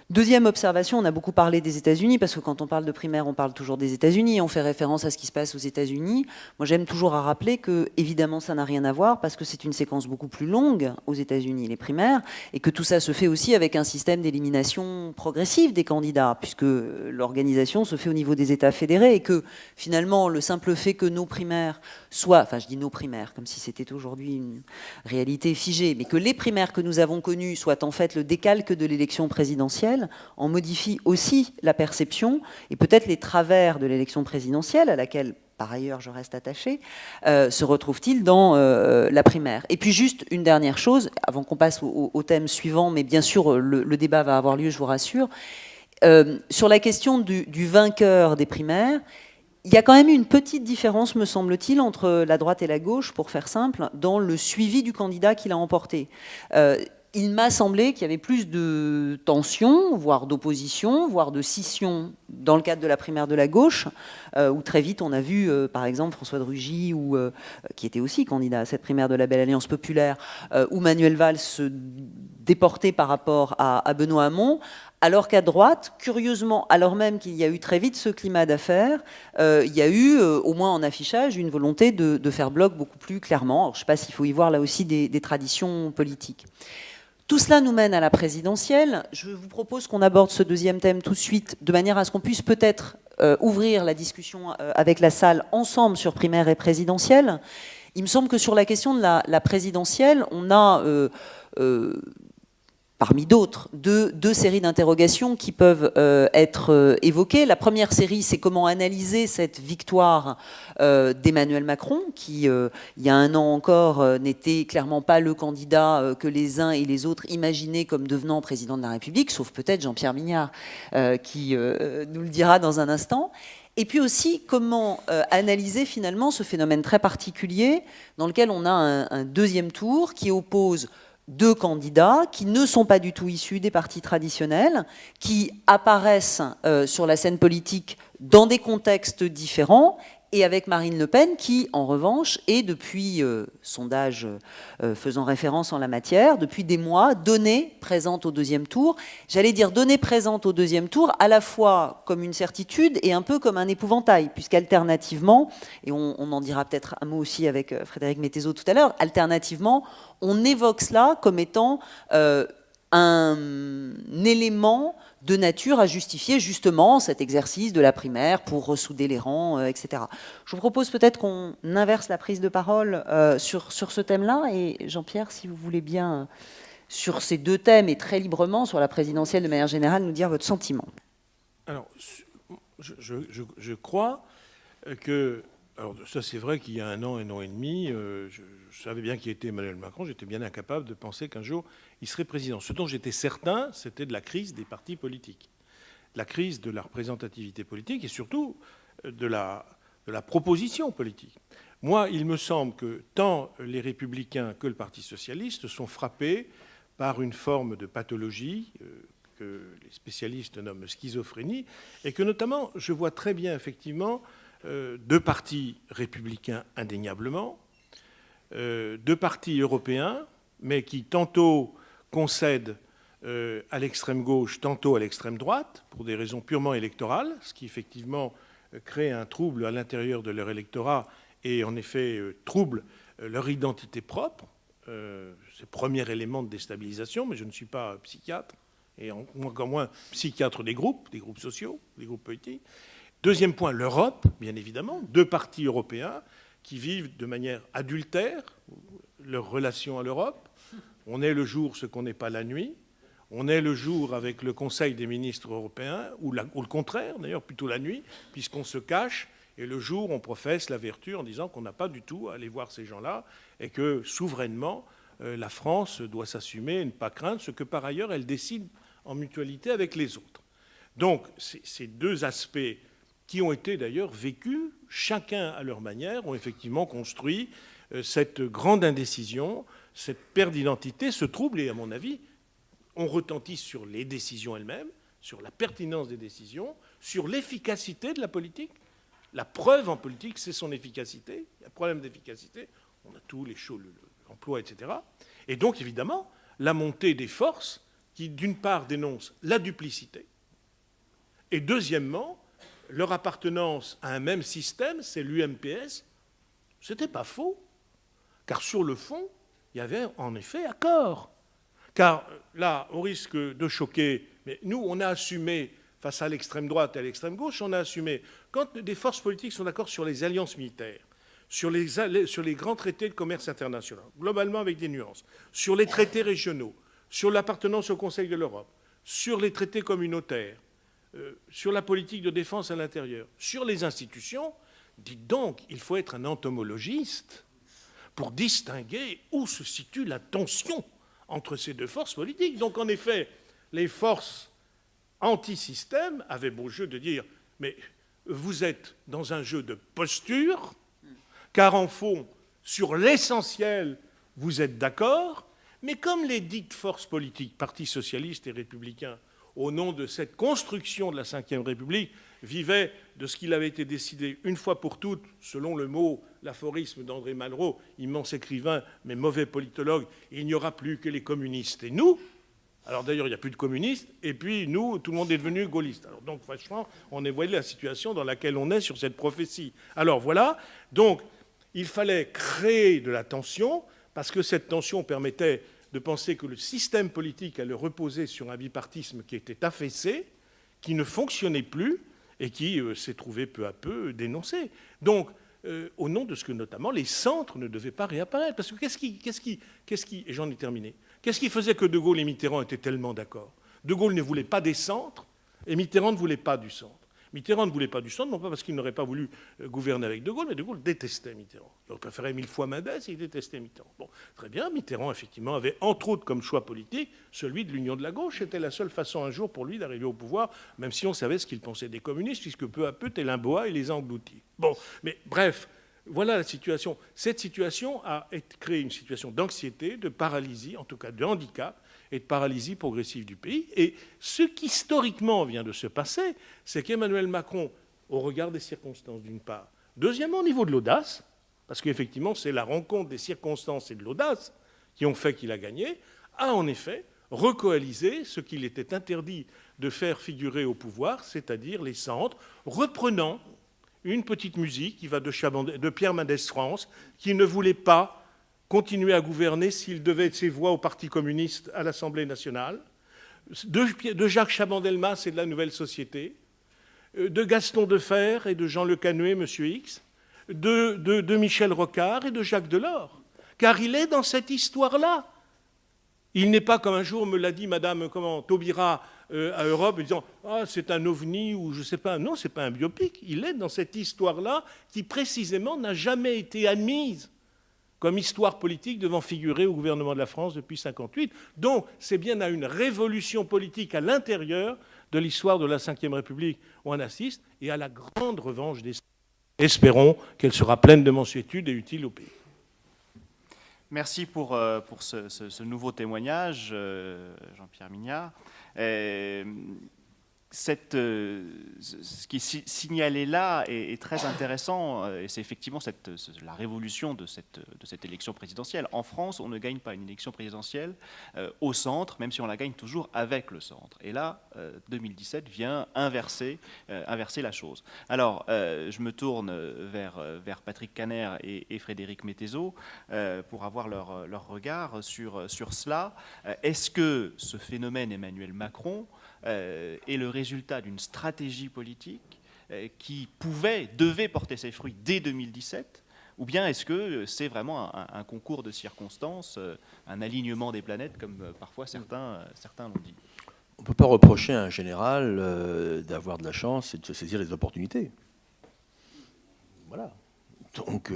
Deuxième observation, on a beaucoup parlé des États-Unis, parce que quand on parle de primaire, on parle toujours des États-Unis, on fait référence à ce qui se passe aux États-Unis. Moi, j'aime toujours à rappeler que, évidemment, ça n'a rien à voir, parce que c'est une séquence beaucoup plus longue aux États-Unis, les primaires, et que tout ça se fait aussi avec un système d'élimination progressive des candidats, puisque l'organisation se fait au niveau des États fédérés, et que, finalement, le simple fait que nos primaires soient, enfin, je dis nos primaires, comme si c'était aujourd'hui une réalité figée, mais que les primaires que nous avons connues soient en fait le décalque de l'élection présidentielle, en modifie aussi la perception et peut-être les travers de l'élection présidentielle, à laquelle, par ailleurs, je reste attachée, se retrouve-t-il dans la primaire. Et puis juste une dernière chose, avant qu'on passe au thème suivant, mais bien sûr, le débat va avoir lieu, je vous rassure, sur la question du vainqueur des primaires. Il y a quand même une petite différence, me semble-t-il, entre la droite et la gauche, pour faire simple, dans le suivi du candidat qui l'a emporté. Il m'a semblé qu'il y avait plus de tension, voire d'opposition, voire de scission dans le cadre de la primaire de la gauche, où très vite on a vu, par exemple, François de Rugy, qui était aussi candidat à cette primaire de la Belle Alliance Populaire, ou Manuel Valls se déporter par rapport à Benoît Hamon, alors qu'à droite, curieusement, alors même qu'il y a eu très vite ce climat d'affaires, il y a eu, au moins en affichage, une volonté de faire bloc beaucoup plus clairement. Alors, je ne sais pas s'il faut y voir là aussi des traditions politiques. Tout cela nous mène à la présidentielle. Je vous propose qu'on aborde ce deuxième thème tout de suite, de manière à ce qu'on puisse peut-être ouvrir la discussion avec la salle ensemble sur primaire et présidentielle. Il me semble que sur la question de la présidentielle, on a, parmi d'autres, deux séries d'interrogations qui peuvent être évoquées. La première série, c'est comment analyser cette victoire d'Emmanuel Macron, qui, il y a un an encore, n'était clairement pas le candidat que les uns et les autres imaginaient comme devenant président de la République, sauf peut-être Jean-Pierre Mignard, qui nous le dira dans un instant. Et puis aussi, comment analyser finalement ce phénomène très particulier dans lequel on a un deuxième tour qui oppose 2 candidats qui ne sont pas du tout issus des partis traditionnels, qui apparaissent sur la scène politique dans des contextes différents et avec Marine Le Pen qui, en revanche, est depuis, sondage faisant référence en la matière, depuis des mois, donnée présente au deuxième tour. J'allais dire donnée présente au deuxième tour, à la fois comme une certitude et un peu comme un épouvantail, puisqu'alternativement, et on en dira peut-être un mot aussi avec Frédéric Mettezo tout à l'heure, alternativement, on évoque cela comme étant un élément de nature à justifier justement cet exercice de la primaire pour ressouder les rangs, etc. Je vous propose peut-être qu'on inverse la prise de parole sur ce thème-là, et Jean-Pierre, si vous voulez bien, sur ces deux thèmes et très librement sur la présidentielle de manière générale, nous dire votre sentiment. Alors, je crois que... Alors ça, c'est vrai qu'il y a un an et demi, je savais bien qui était Emmanuel Macron, j'étais bien incapable de penser qu'un jour, il serait président. Ce dont j'étais certain, c'était de la crise des partis politiques, la crise de la représentativité politique et surtout de la proposition politique. Moi, il me semble que tant les Républicains que le Parti socialiste sont frappés par une forme de pathologie que les spécialistes nomment schizophrénie, et que notamment, je vois très bien effectivement deux partis républicains indéniablement, deux partis européens, mais qui tantôt concèdent à l'extrême gauche, tantôt à l'extrême droite, pour des raisons purement électorales, ce qui effectivement crée un trouble à l'intérieur de leur électorat et en effet trouble leur identité propre. C'est le premier élément de déstabilisation, mais je ne suis pas psychiatre, et encore moins psychiatre des groupes sociaux, des groupes politiques. Deuxième point, l'Europe, bien évidemment, deux partis européens qui vivent de manière adultère leur relation à l'Europe. On est le jour ce qu'on n'est pas la nuit. On est le jour avec le Conseil des ministres européens, ou le contraire, d'ailleurs, plutôt la nuit, puisqu'on se cache, et le jour, on professe la vertu en disant qu'on n'a pas du tout à aller voir ces gens-là, et que, souverainement, la France doit s'assumer et ne pas craindre ce que, par ailleurs, elle décide en mutualité avec les autres. Donc, ces deux aspects qui ont été d'ailleurs vécus, chacun à leur manière, ont effectivement construit cette grande indécision, cette perte d'identité, ce trouble, et à mon avis, on retentit sur les décisions elles-mêmes, sur la pertinence des décisions, sur l'efficacité de la politique. La preuve en politique, c'est son efficacité. Il y a un problème d'efficacité, on a tous les choses, l'emploi, etc. Et donc, évidemment, la montée des forces qui, d'une part, dénoncent la duplicité, et deuxièmement, leur appartenance à un même système, c'est l'UMPS. Ce n'était pas faux, car sur le fond, il y avait en effet accord. Car là, au risque de choquer, mais nous, on a assumé, face à l'extrême droite et à l'extrême gauche, on a assumé, quand des forces politiques sont d'accord sur les alliances militaires, sur les grands traités de commerce international, globalement avec des nuances, sur les traités régionaux, sur l'appartenance au Conseil de l'Europe, sur les traités communautaires, sur la politique de défense à l'intérieur, sur les institutions, dites donc, il faut être un entomologiste pour distinguer où se situe la tension entre ces deux forces politiques. Donc, en effet, les forces anti-système avaient beau jeu de dire « mais vous êtes dans un jeu de posture, car en fond, sur l'essentiel, vous êtes d'accord, mais comme les dites forces politiques, Parti socialiste et républicain, au nom de cette construction de la Ve République, vivait de ce qu'il avait été décidé une fois pour toutes, selon le mot, l'aphorisme d'André Malraux, immense écrivain, mais mauvais politologue, il n'y aura plus que les communistes et nous. Alors d'ailleurs, il n'y a plus de communistes, et puis nous, tout le monde est devenu gaulliste. Alors donc, franchement, on est voyé la situation dans laquelle on est sur cette prophétie. Alors voilà, donc il fallait créer de la tension, parce que cette tension permettait de penser que le système politique allait reposer sur un bipartisme qui était affaissé, qui ne fonctionnait plus et qui s'est trouvé peu à peu dénoncé. Donc, au nom de ce que notamment les centres ne devaient pas réapparaître. Parce que qu'est-ce qui et j'en ai terminé, qu'est-ce qui faisait que De Gaulle et Mitterrand étaient tellement d'accord? De Gaulle ne voulait pas des centres et Mitterrand ne voulait pas du centre. Mitterrand ne voulait pas du centre, non pas parce qu'il n'aurait pas voulu gouverner avec De Gaulle, mais De Gaulle détestait Mitterrand. Il préférait 1000 fois Mendès et il détestait Mitterrand. Bon, très bien, Mitterrand, effectivement, avait entre autres comme choix politique celui de l'union de la gauche. C'était la seule façon un jour pour lui d'arriver au pouvoir, même si on savait ce qu'il pensait des communistes, puisque peu à peu, Télin-Boa, il les a engloutis. Bon, mais bref, voilà la situation. Cette situation a créé une situation d'anxiété, de paralysie, en tout cas de handicap, et de paralysie progressive du pays. Et ce qui historiquement vient de se passer, c'est qu'Emmanuel Macron, au regard des circonstances d'une part, Deuxièmement, au niveau de l'audace, parce qu'effectivement, c'est la rencontre des circonstances et de l'audace qui ont fait qu'il a gagné, a en effet recoalisé ce qu'il était interdit de faire figurer au pouvoir, c'est-à-dire les centres, reprenant une petite musique qui va de Pierre Mendès France, qui ne voulait pas continuer à gouverner s'il devait ses voix au Parti communiste à l'Assemblée nationale, de Jacques Chaban-Delmas et de la Nouvelle Société, de Gaston Defferre et de Jean Le Canuet, Monsieur X, de Michel Rocard et de Jacques Delors. Car il est dans cette histoire-là. Il n'est pas, comme un jour me l'a dit Madame Taubira à Europe, disant « Ah, c'est un ovni » ou je ne sais pas. Non, ce n'est pas un biopic. Il est dans cette histoire-là qui, précisément, n'a jamais été admise comme histoire politique devant figurer au gouvernement de la France depuis 1958. Donc, c'est bien à une révolution politique à l'intérieur de l'histoire de la Ve République où on assiste, et à la grande revanche des... Espérons qu'elle sera pleine de mansuétude et utile au pays. Merci pour ce nouveau témoignage, Jean-Pierre Mignard. Ce qui est signalé là est très intéressant, et c'est effectivement la révolution de cette élection présidentielle. En France, on ne gagne pas une élection présidentielle au centre, même si on la gagne toujours avec le centre. Et là, 2017 vient inverser la chose. Alors, je me tourne vers Patrick Kanner et Frédéric Mettezo pour avoir leur regard sur cela. Est-ce que ce phénomène Emmanuel Macron est le résultat d'une stratégie politique qui devait porter ses fruits dès 2017, ou bien est-ce que c'est vraiment un concours de circonstances, un alignement des planètes, comme parfois certains l'ont dit? On ne peut pas reprocher à un général d'avoir de la chance et de se saisir des opportunités. Voilà. Donc,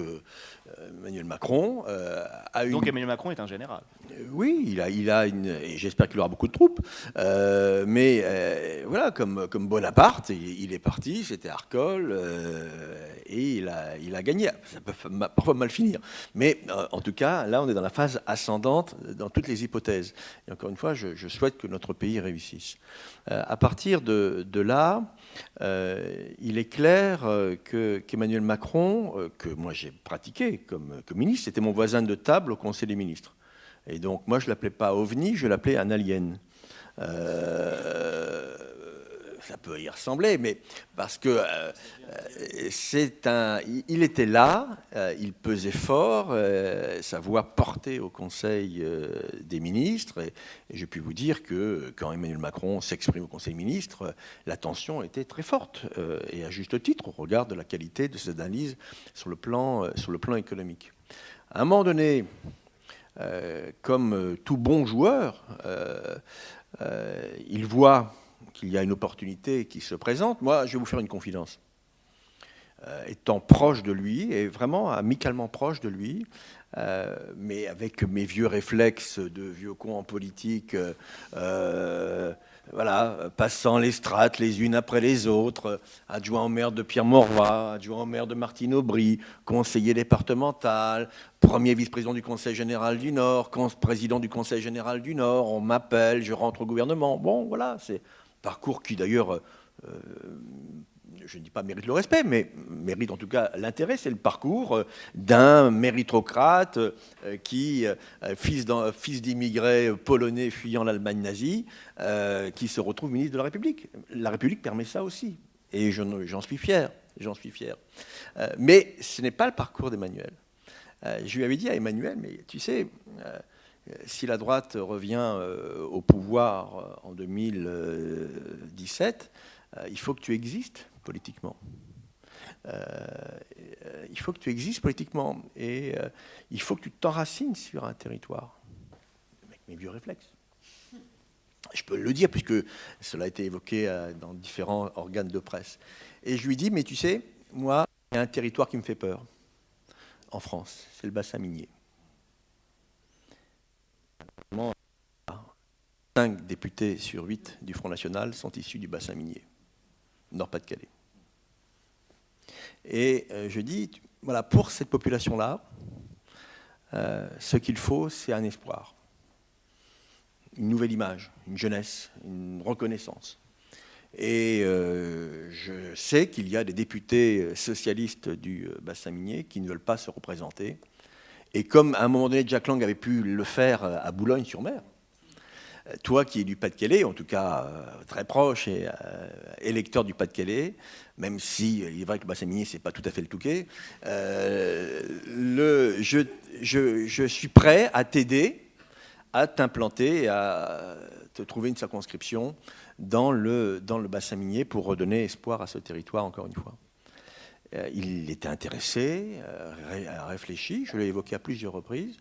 Emmanuel Macron a une... Donc Emmanuel Macron est un général. Oui, il a une... Et j'espère qu'il aura beaucoup de troupes. Mais voilà, comme Bonaparte, il est parti, c'était Arcole, et il a gagné. Ça peut parfois mal finir. Mais en tout cas, là, on est dans la phase ascendante dans toutes les hypothèses. Et encore une fois, je souhaite que notre pays réussisse. À partir de là, il est clair qu'Emmanuel Macron, que moi j'ai pratiqué comme ministre, c'était mon voisin de table au Conseil des ministres. Et donc moi je ne l'appelais pas ovni, je l'appelais un alien. Ça peut y ressembler, mais parce que il était là, il pesait fort, sa voix portait au Conseil des ministres, et je puis vous dire que quand Emmanuel Macron s'exprime au Conseil des ministres, la tension était très forte, et à juste titre, au regard de la qualité de ses analyses sur le plan économique. À un moment donné, comme tout bon joueur, il voit qu'il y a une opportunité qui se présente. Moi, je vais vous faire une confidence. Étant proche de lui, et vraiment amicalement proche de lui, mais avec mes vieux réflexes de vieux con en politique, voilà, passant les strates les unes après les autres, adjoint au maire de Pierre Mauroy, adjoint au maire de Martine Aubry, conseiller départemental, premier vice-président du Conseil général du Nord, président du Conseil général du Nord, on m'appelle, je rentre au gouvernement. Bon, voilà, c'est parcours qui d'ailleurs, je ne dis pas mérite le respect, mais mérite en tout cas l'intérêt. C'est le parcours d'un méritocrate qui, fils d'immigrés polonais fuyant l'Allemagne nazie, qui se retrouve ministre de la République. La République permet ça aussi, et j'en suis fier. Mais ce n'est pas le parcours d'Emmanuel. Je lui avais dit à Emmanuel, mais tu sais... si la droite revient au pouvoir en 2017, il faut que tu existes politiquement. Il faut que tu existes politiquement. Et il faut que tu t'enracines sur un territoire. Avec mes vieux réflexes. Je peux le dire, puisque cela a été évoqué dans différents organes de presse. Et je lui dis, mais tu sais, moi, il y a un territoire qui me fait peur en France, c'est le bassin minier. 5 députés sur 8 du Front National sont issus du bassin minier, Nord-Pas-de-Calais. Et je dis, voilà, pour cette population-là, ce qu'il faut, c'est un espoir, une nouvelle image, une jeunesse, une reconnaissance. Et je sais qu'il y a des députés socialistes du bassin minier qui ne veulent pas se représenter. Et comme à un moment donné, Jack Lang avait pu le faire à Boulogne-sur-Mer, toi qui es du Pas-de-Calais, en tout cas très proche et électeur du Pas-de-Calais, même si il est vrai que le bassin minier, c'est pas tout à fait le Touquet, je suis prêt à t'aider, à t'implanter, à te trouver une circonscription dans le bassin minier pour redonner espoir à ce territoire, encore une fois. Il était intéressé, a réfléchi, je l'ai évoqué à plusieurs reprises.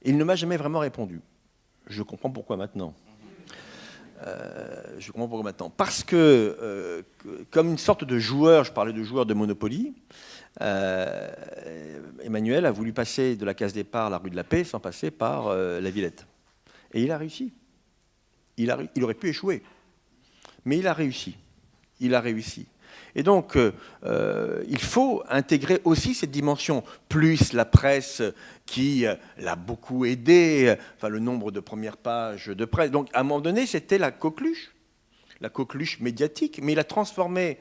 Il ne m'a jamais vraiment répondu. Je comprends pourquoi maintenant. Parce que, comme une sorte de joueur, je parlais de joueur de Monopoly, Emmanuel a voulu passer de la case départ à la rue de la Paix sans passer par la Villette. Et il a réussi. Il aurait pu échouer. Mais il a réussi. Et donc, il faut intégrer aussi cette dimension, plus la presse qui l'a beaucoup aidé, enfin le nombre de premières pages de presse. Donc, à un moment donné, c'était la coqueluche médiatique, mais il a transformé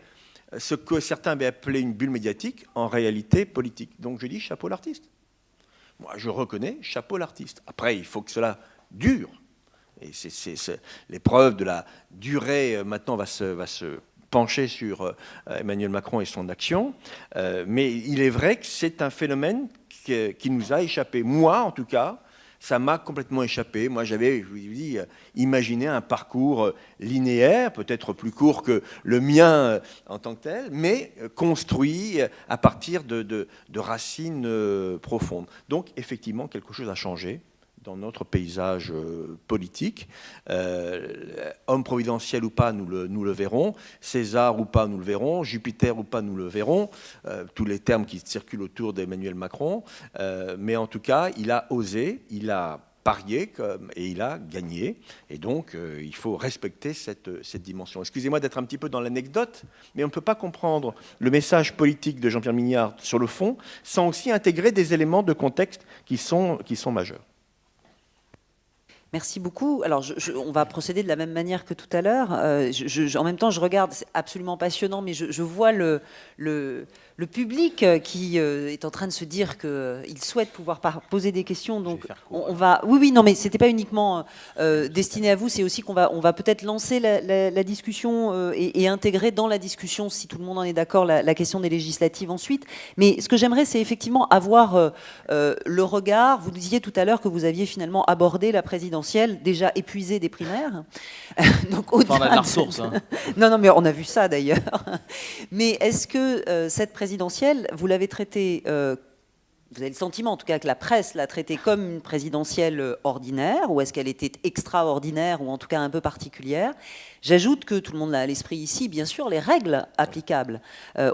ce que certains avaient appelé une bulle médiatique en réalité politique. Donc, je dis chapeau l'artiste. Moi, je reconnais chapeau l'artiste. Après, il faut que cela dure. Et c'est l'épreuve de la durée, maintenant, va se pencher sur Emmanuel Macron et son action. Mais il est vrai que c'est un phénomène qui nous a échappé. Moi, en tout cas, ça m'a complètement échappé. Moi, j'avais, je vous dis, imaginé un parcours linéaire, peut-être plus court que le mien en tant que tel, mais construit à partir de racines profondes. Donc, effectivement, quelque chose a changé dans notre paysage politique. Homme providentiel ou pas, nous le verrons. César ou pas, nous le verrons. Jupiter ou pas, nous le verrons. Tous les termes qui circulent autour d'Emmanuel Macron. Mais en tout cas, il a osé, il a parié et il a gagné. Et donc, il faut respecter cette dimension. Excusez-moi d'être un petit peu dans l'anecdote, mais on ne peut pas comprendre le message politique de Jean-Pierre Mignard sur le fond sans aussi intégrer des éléments de contexte qui sont majeurs. Merci beaucoup. Alors, on va procéder de la même manière que tout à l'heure. En même temps, je regarde, c'est absolument passionnant, mais je vois le public qui est en train de se dire qu'il souhaite pouvoir poser des questions. Donc, on va. Oui, non, mais c'était pas uniquement destiné à vous. C'est aussi qu'on va peut-être lancer la discussion et intégrer dans la discussion, si tout le monde en est d'accord, la question des législatives ensuite. Mais ce que j'aimerais, c'est effectivement avoir le regard. Vous disiez tout à l'heure que vous aviez finalement abordé la présidentielle déjà épuisée des primaires. Donc, enfin, on a de la ressource. Hein. Non, mais on a vu ça d'ailleurs. Mais est-ce que cette présidentielle, vous l'avez traitée, vous avez le sentiment en tout cas que la presse l'a traitée comme une présidentielle ordinaire, ou est-ce qu'elle était extraordinaire, ou en tout cas un peu particulière? J'ajoute que tout le monde l'a à l'esprit ici, bien sûr, les règles applicables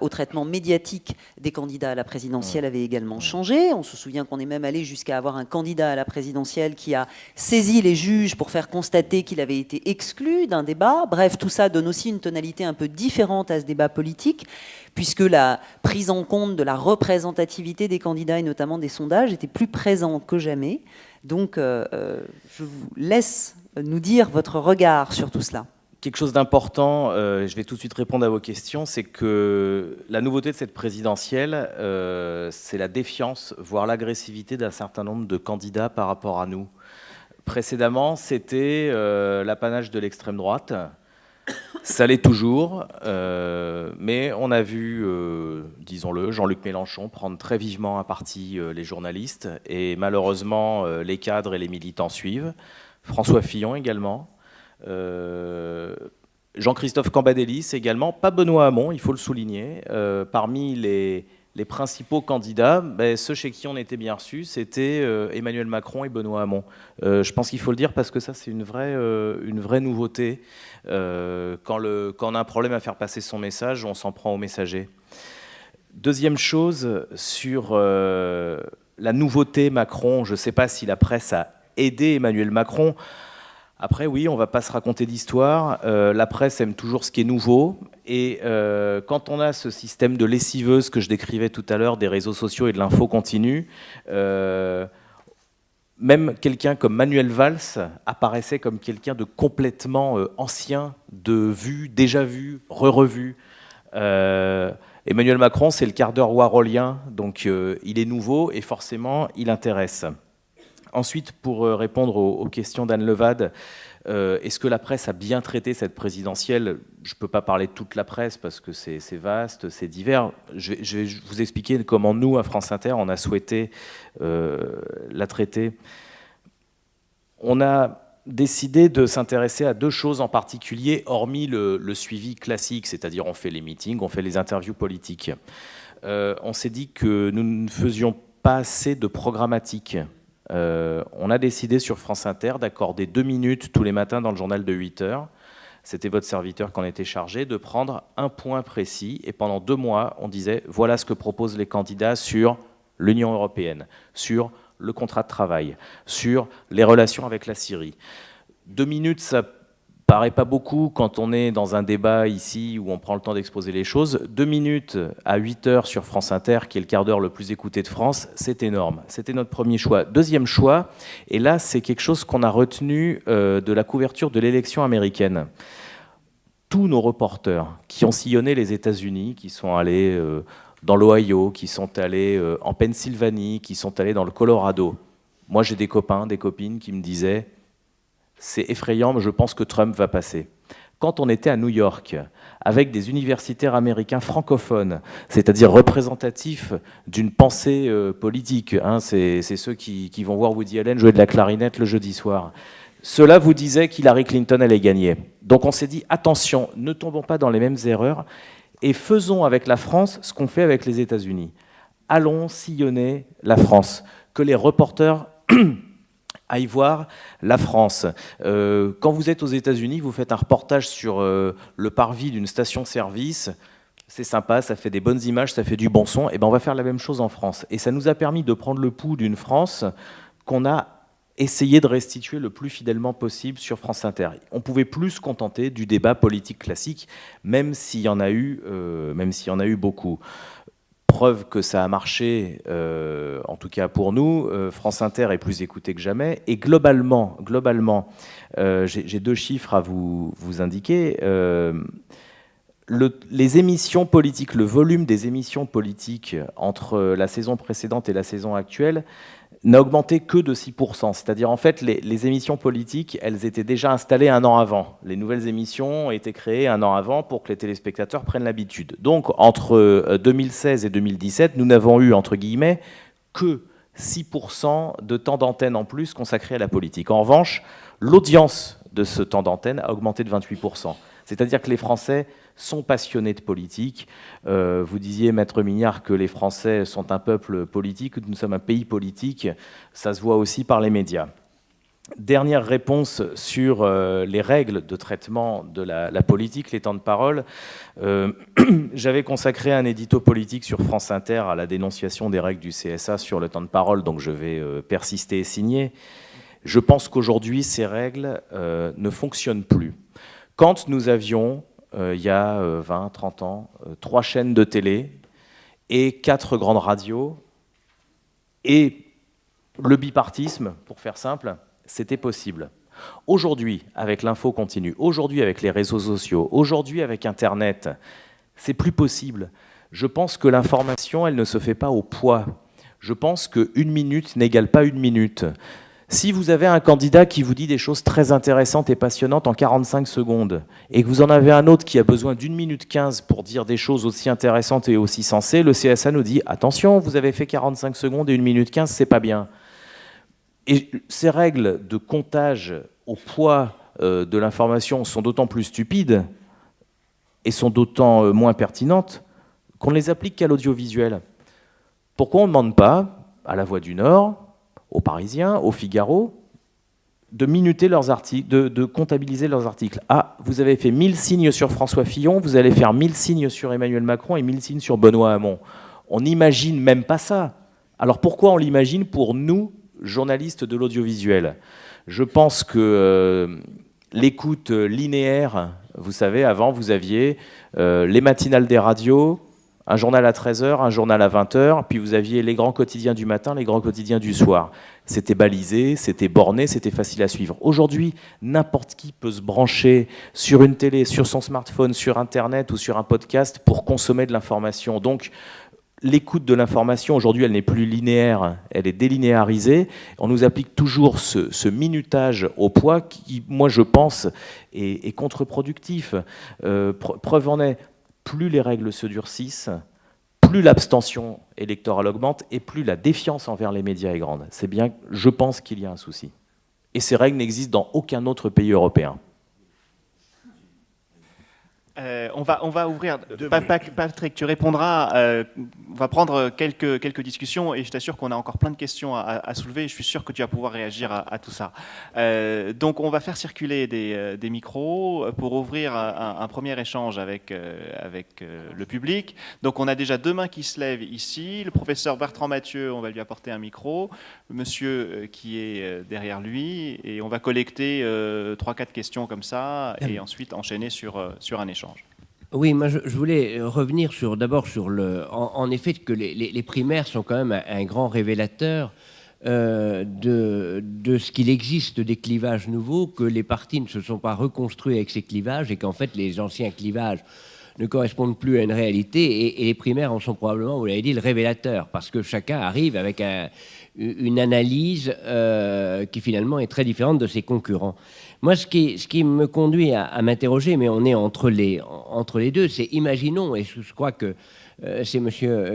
au traitement médiatique des candidats à la présidentielle avaient également changé. On se souvient qu'on est même allé jusqu'à avoir un candidat à la présidentielle qui a saisi les juges pour faire constater qu'il avait été exclu d'un débat. Bref, tout ça donne aussi une tonalité un peu différente à ce débat politique, puisque la prise en compte de la représentativité des candidats et notamment des sondages était plus présente que jamais. Donc, je vous laisse nous dire votre regard sur tout cela. Quelque chose d'important, je vais tout de suite répondre à vos questions, c'est que la nouveauté de cette présidentielle, c'est la défiance, voire l'agressivité d'un certain nombre de candidats par rapport à nous. Précédemment, c'était l'apanage de l'extrême droite. Ça l'est toujours, mais on a vu, disons-le, Jean-Luc Mélenchon prendre très vivement à partie les journalistes, et malheureusement, les cadres et les militants suivent. François Fillon également. Jean-Christophe Cambadélis également, pas Benoît Hamon, il faut le souligner. Parmi les principaux candidats, ceux chez qui on était bien reçus, c'était Emmanuel Macron et Benoît Hamon. Je pense qu'il faut le dire parce que ça, c'est une vraie nouveauté. Quand on a un problème à faire passer son message, on s'en prend au messager. Deuxième chose, sur la nouveauté Macron, je ne sais pas si la presse a aidé Emmanuel Macron. Après, oui, on ne va pas se raconter d'histoire. La presse aime toujours ce qui est nouveau. Et quand on a ce système de lessiveuse que je décrivais tout à l'heure, des réseaux sociaux et de l'info continue, Même quelqu'un comme Manuel Valls apparaissait comme quelqu'un de complètement ancien, de vu, déjà vu, re-revu. Emmanuel Macron, c'est le quart d'heure warolien, donc il est nouveau et forcément il intéresse. Ensuite, pour répondre aux questions d'Anne Levade, est-ce que la presse a bien traité cette présidentielle? Je ne peux pas parler de toute la presse parce que c'est vaste, c'est divers. Je vais vous expliquer comment nous, à France Inter, on a souhaité la traiter. On a décidé de s'intéresser à deux choses en particulier, hormis le suivi classique, c'est-à-dire on fait les meetings, on fait les interviews politiques. On s'est dit que nous ne faisions pas assez de programmatique. On a décidé sur France Inter d'accorder 2 minutes tous les matins dans le journal de 8 heures. C'était votre serviteur qui en était chargé, de prendre un point précis. Et pendant 2 mois, on disait, voilà ce que proposent les candidats sur l'Union européenne, sur le contrat de travail, sur les relations avec la Syrie. 2 minutes, ça paraît pas beaucoup quand on est dans un débat ici où on prend le temps d'exposer les choses. 2 minutes à 8 heures sur France Inter, qui est le quart d'heure le plus écouté de France, c'est énorme. C'était notre premier choix. Deuxième choix, et là c'est quelque chose qu'on a retenu de la couverture de l'élection américaine. Tous nos reporters qui ont sillonné les États-Unis, qui sont allés dans l'Ohio, qui sont allés en Pennsylvanie, qui sont allés dans le Colorado. Moi j'ai des copains, des copines qui me disaient c'est effrayant, mais je pense que Trump va passer. Quand on était à New York, avec des universitaires américains francophones, c'est-à-dire représentatifs d'une pensée politique, hein, c'est ceux qui vont voir Woody Allen jouer de la clarinette le jeudi soir, ceux-là vous disaient qu'Hillary Clinton allait gagner. Donc on s'est dit, attention, ne tombons pas dans les mêmes erreurs, et faisons avec la France ce qu'on fait avec les États-Unis. Allons sillonner la France, que les reporters aillent voir la France. Quand vous êtes aux États-Unis, vous faites un reportage sur le parvis d'une station-service. C'est sympa, ça fait des bonnes images, ça fait du bon son. Et ben on va faire la même chose en France. Et ça nous a permis de prendre le pouls d'une France qu'on a essayé de restituer le plus fidèlement possible sur France Inter. On pouvait plus se contenter du débat politique classique, même s'il y en a eu beaucoup. Preuve que ça a marché, en tout cas pour nous, France Inter est plus écoutée que jamais. Et globalement, j'ai 2 chiffres à vous indiquer. Les émissions politiques, le volume des émissions politiques entre la saison précédente et la saison actuelle n'a augmenté que de 6%. C'est-à-dire, en fait, les émissions politiques, elles étaient déjà installées 1 an avant. Les nouvelles émissions ont été créées 1 an avant pour que les téléspectateurs prennent l'habitude. Donc, entre 2016 et 2017, nous n'avons eu, entre guillemets, que 6% de temps d'antenne en plus consacré à la politique. En revanche, l'audience de ce temps d'antenne a augmenté de 28%. C'est-à-dire que les Français sont passionnés de politique. Vous disiez, Maître Mignard, que les Français sont un peuple politique, nous sommes un pays politique. Ça se voit aussi par les médias. Dernière réponse sur les règles de traitement de la politique, les temps de parole. J'avais consacré un édito politique sur France Inter à la dénonciation des règles du CSA sur le temps de parole, donc je vais persister et signer. Je pense qu'aujourd'hui, ces règles ne fonctionnent plus. Quand nous avions, il y a 20, 30 ans, 3 chaînes de télé et 4 grandes radios, et le bipartisme, pour faire simple, c'était possible. Aujourd'hui, avec l'info continue, aujourd'hui avec les réseaux sociaux, aujourd'hui avec Internet, c'est plus possible. Je pense que l'information, elle ne se fait pas au poids. Je pense qu'1 minute n'égale pas 1 minute. Si vous avez un candidat qui vous dit des choses très intéressantes et passionnantes en 45 secondes, et que vous en avez un autre qui a besoin d'1 minute 15 pour dire des choses aussi intéressantes et aussi sensées, le CSA nous dit « Attention, vous avez fait 45 secondes et 1 minute 15, c'est pas bien ». Et ces règles de comptage au poids de l'information sont d'autant plus stupides et sont d'autant moins pertinentes qu'on ne les applique qu'à l'audiovisuel. Pourquoi on ne demande pas à La Voix du Nord, aux Parisiens, au Figaro, de minuter leurs articles, de comptabiliser leurs articles. Ah, vous avez fait 1000 signes sur François Fillon, vous allez faire 1000 signes sur Emmanuel Macron et 1000 signes sur Benoît Hamon. On n'imagine même pas ça. Alors pourquoi on l'imagine pour nous, journalistes de l'audiovisuel? Je pense que l'écoute linéaire, vous savez, avant vous aviez les matinales des radios, un journal à 13h, un journal à 20h, puis vous aviez les grands quotidiens du matin, les grands quotidiens du soir. C'était balisé, c'était borné, c'était facile à suivre. Aujourd'hui, n'importe qui peut se brancher sur une télé, sur son smartphone, sur Internet ou sur un podcast pour consommer de l'information. Donc, l'écoute de l'information, aujourd'hui, elle n'est plus linéaire, elle est délinéarisée. On nous applique toujours ce minutage au poids qui, moi, je pense, est contre-productif. Preuve en est, plus les règles se durcissent, plus l'abstention électorale augmente et plus la défiance envers les médias est grande. C'est bien, je pense qu'il y a un souci. Et ces règles n'existent dans aucun autre pays européen. On va ouvrir. Patrick, tu répondras. On va prendre quelques discussions et je t'assure qu'on a encore plein de questions à soulever. Je suis sûr que tu vas pouvoir réagir à tout ça. Donc, on va faire circuler des micros pour ouvrir un premier échange avec le public. Donc, on a déjà 2 mains qui se lèvent ici. Le professeur Bertrand Mathieu, on va lui apporter un micro. Monsieur qui est derrière lui. Et on va collecter 3-4 questions comme ça et ensuite enchaîner sur un échange. Oui, moi je voulais revenir d'abord sur en effet que les primaires sont quand même un grand révélateur de ce qu'il existe des clivages nouveaux, que les partis ne se sont pas reconstruits avec ces clivages et qu'en fait les anciens clivages ne correspondent plus à une réalité et les primaires en sont probablement, vous l'avez dit, le révélateur parce que chacun arrive avec une analyse qui finalement est très différente de ses concurrents. Moi, ce qui me conduit à m'interroger, mais on est entre les deux, c'est imaginons, et je crois que c'est M.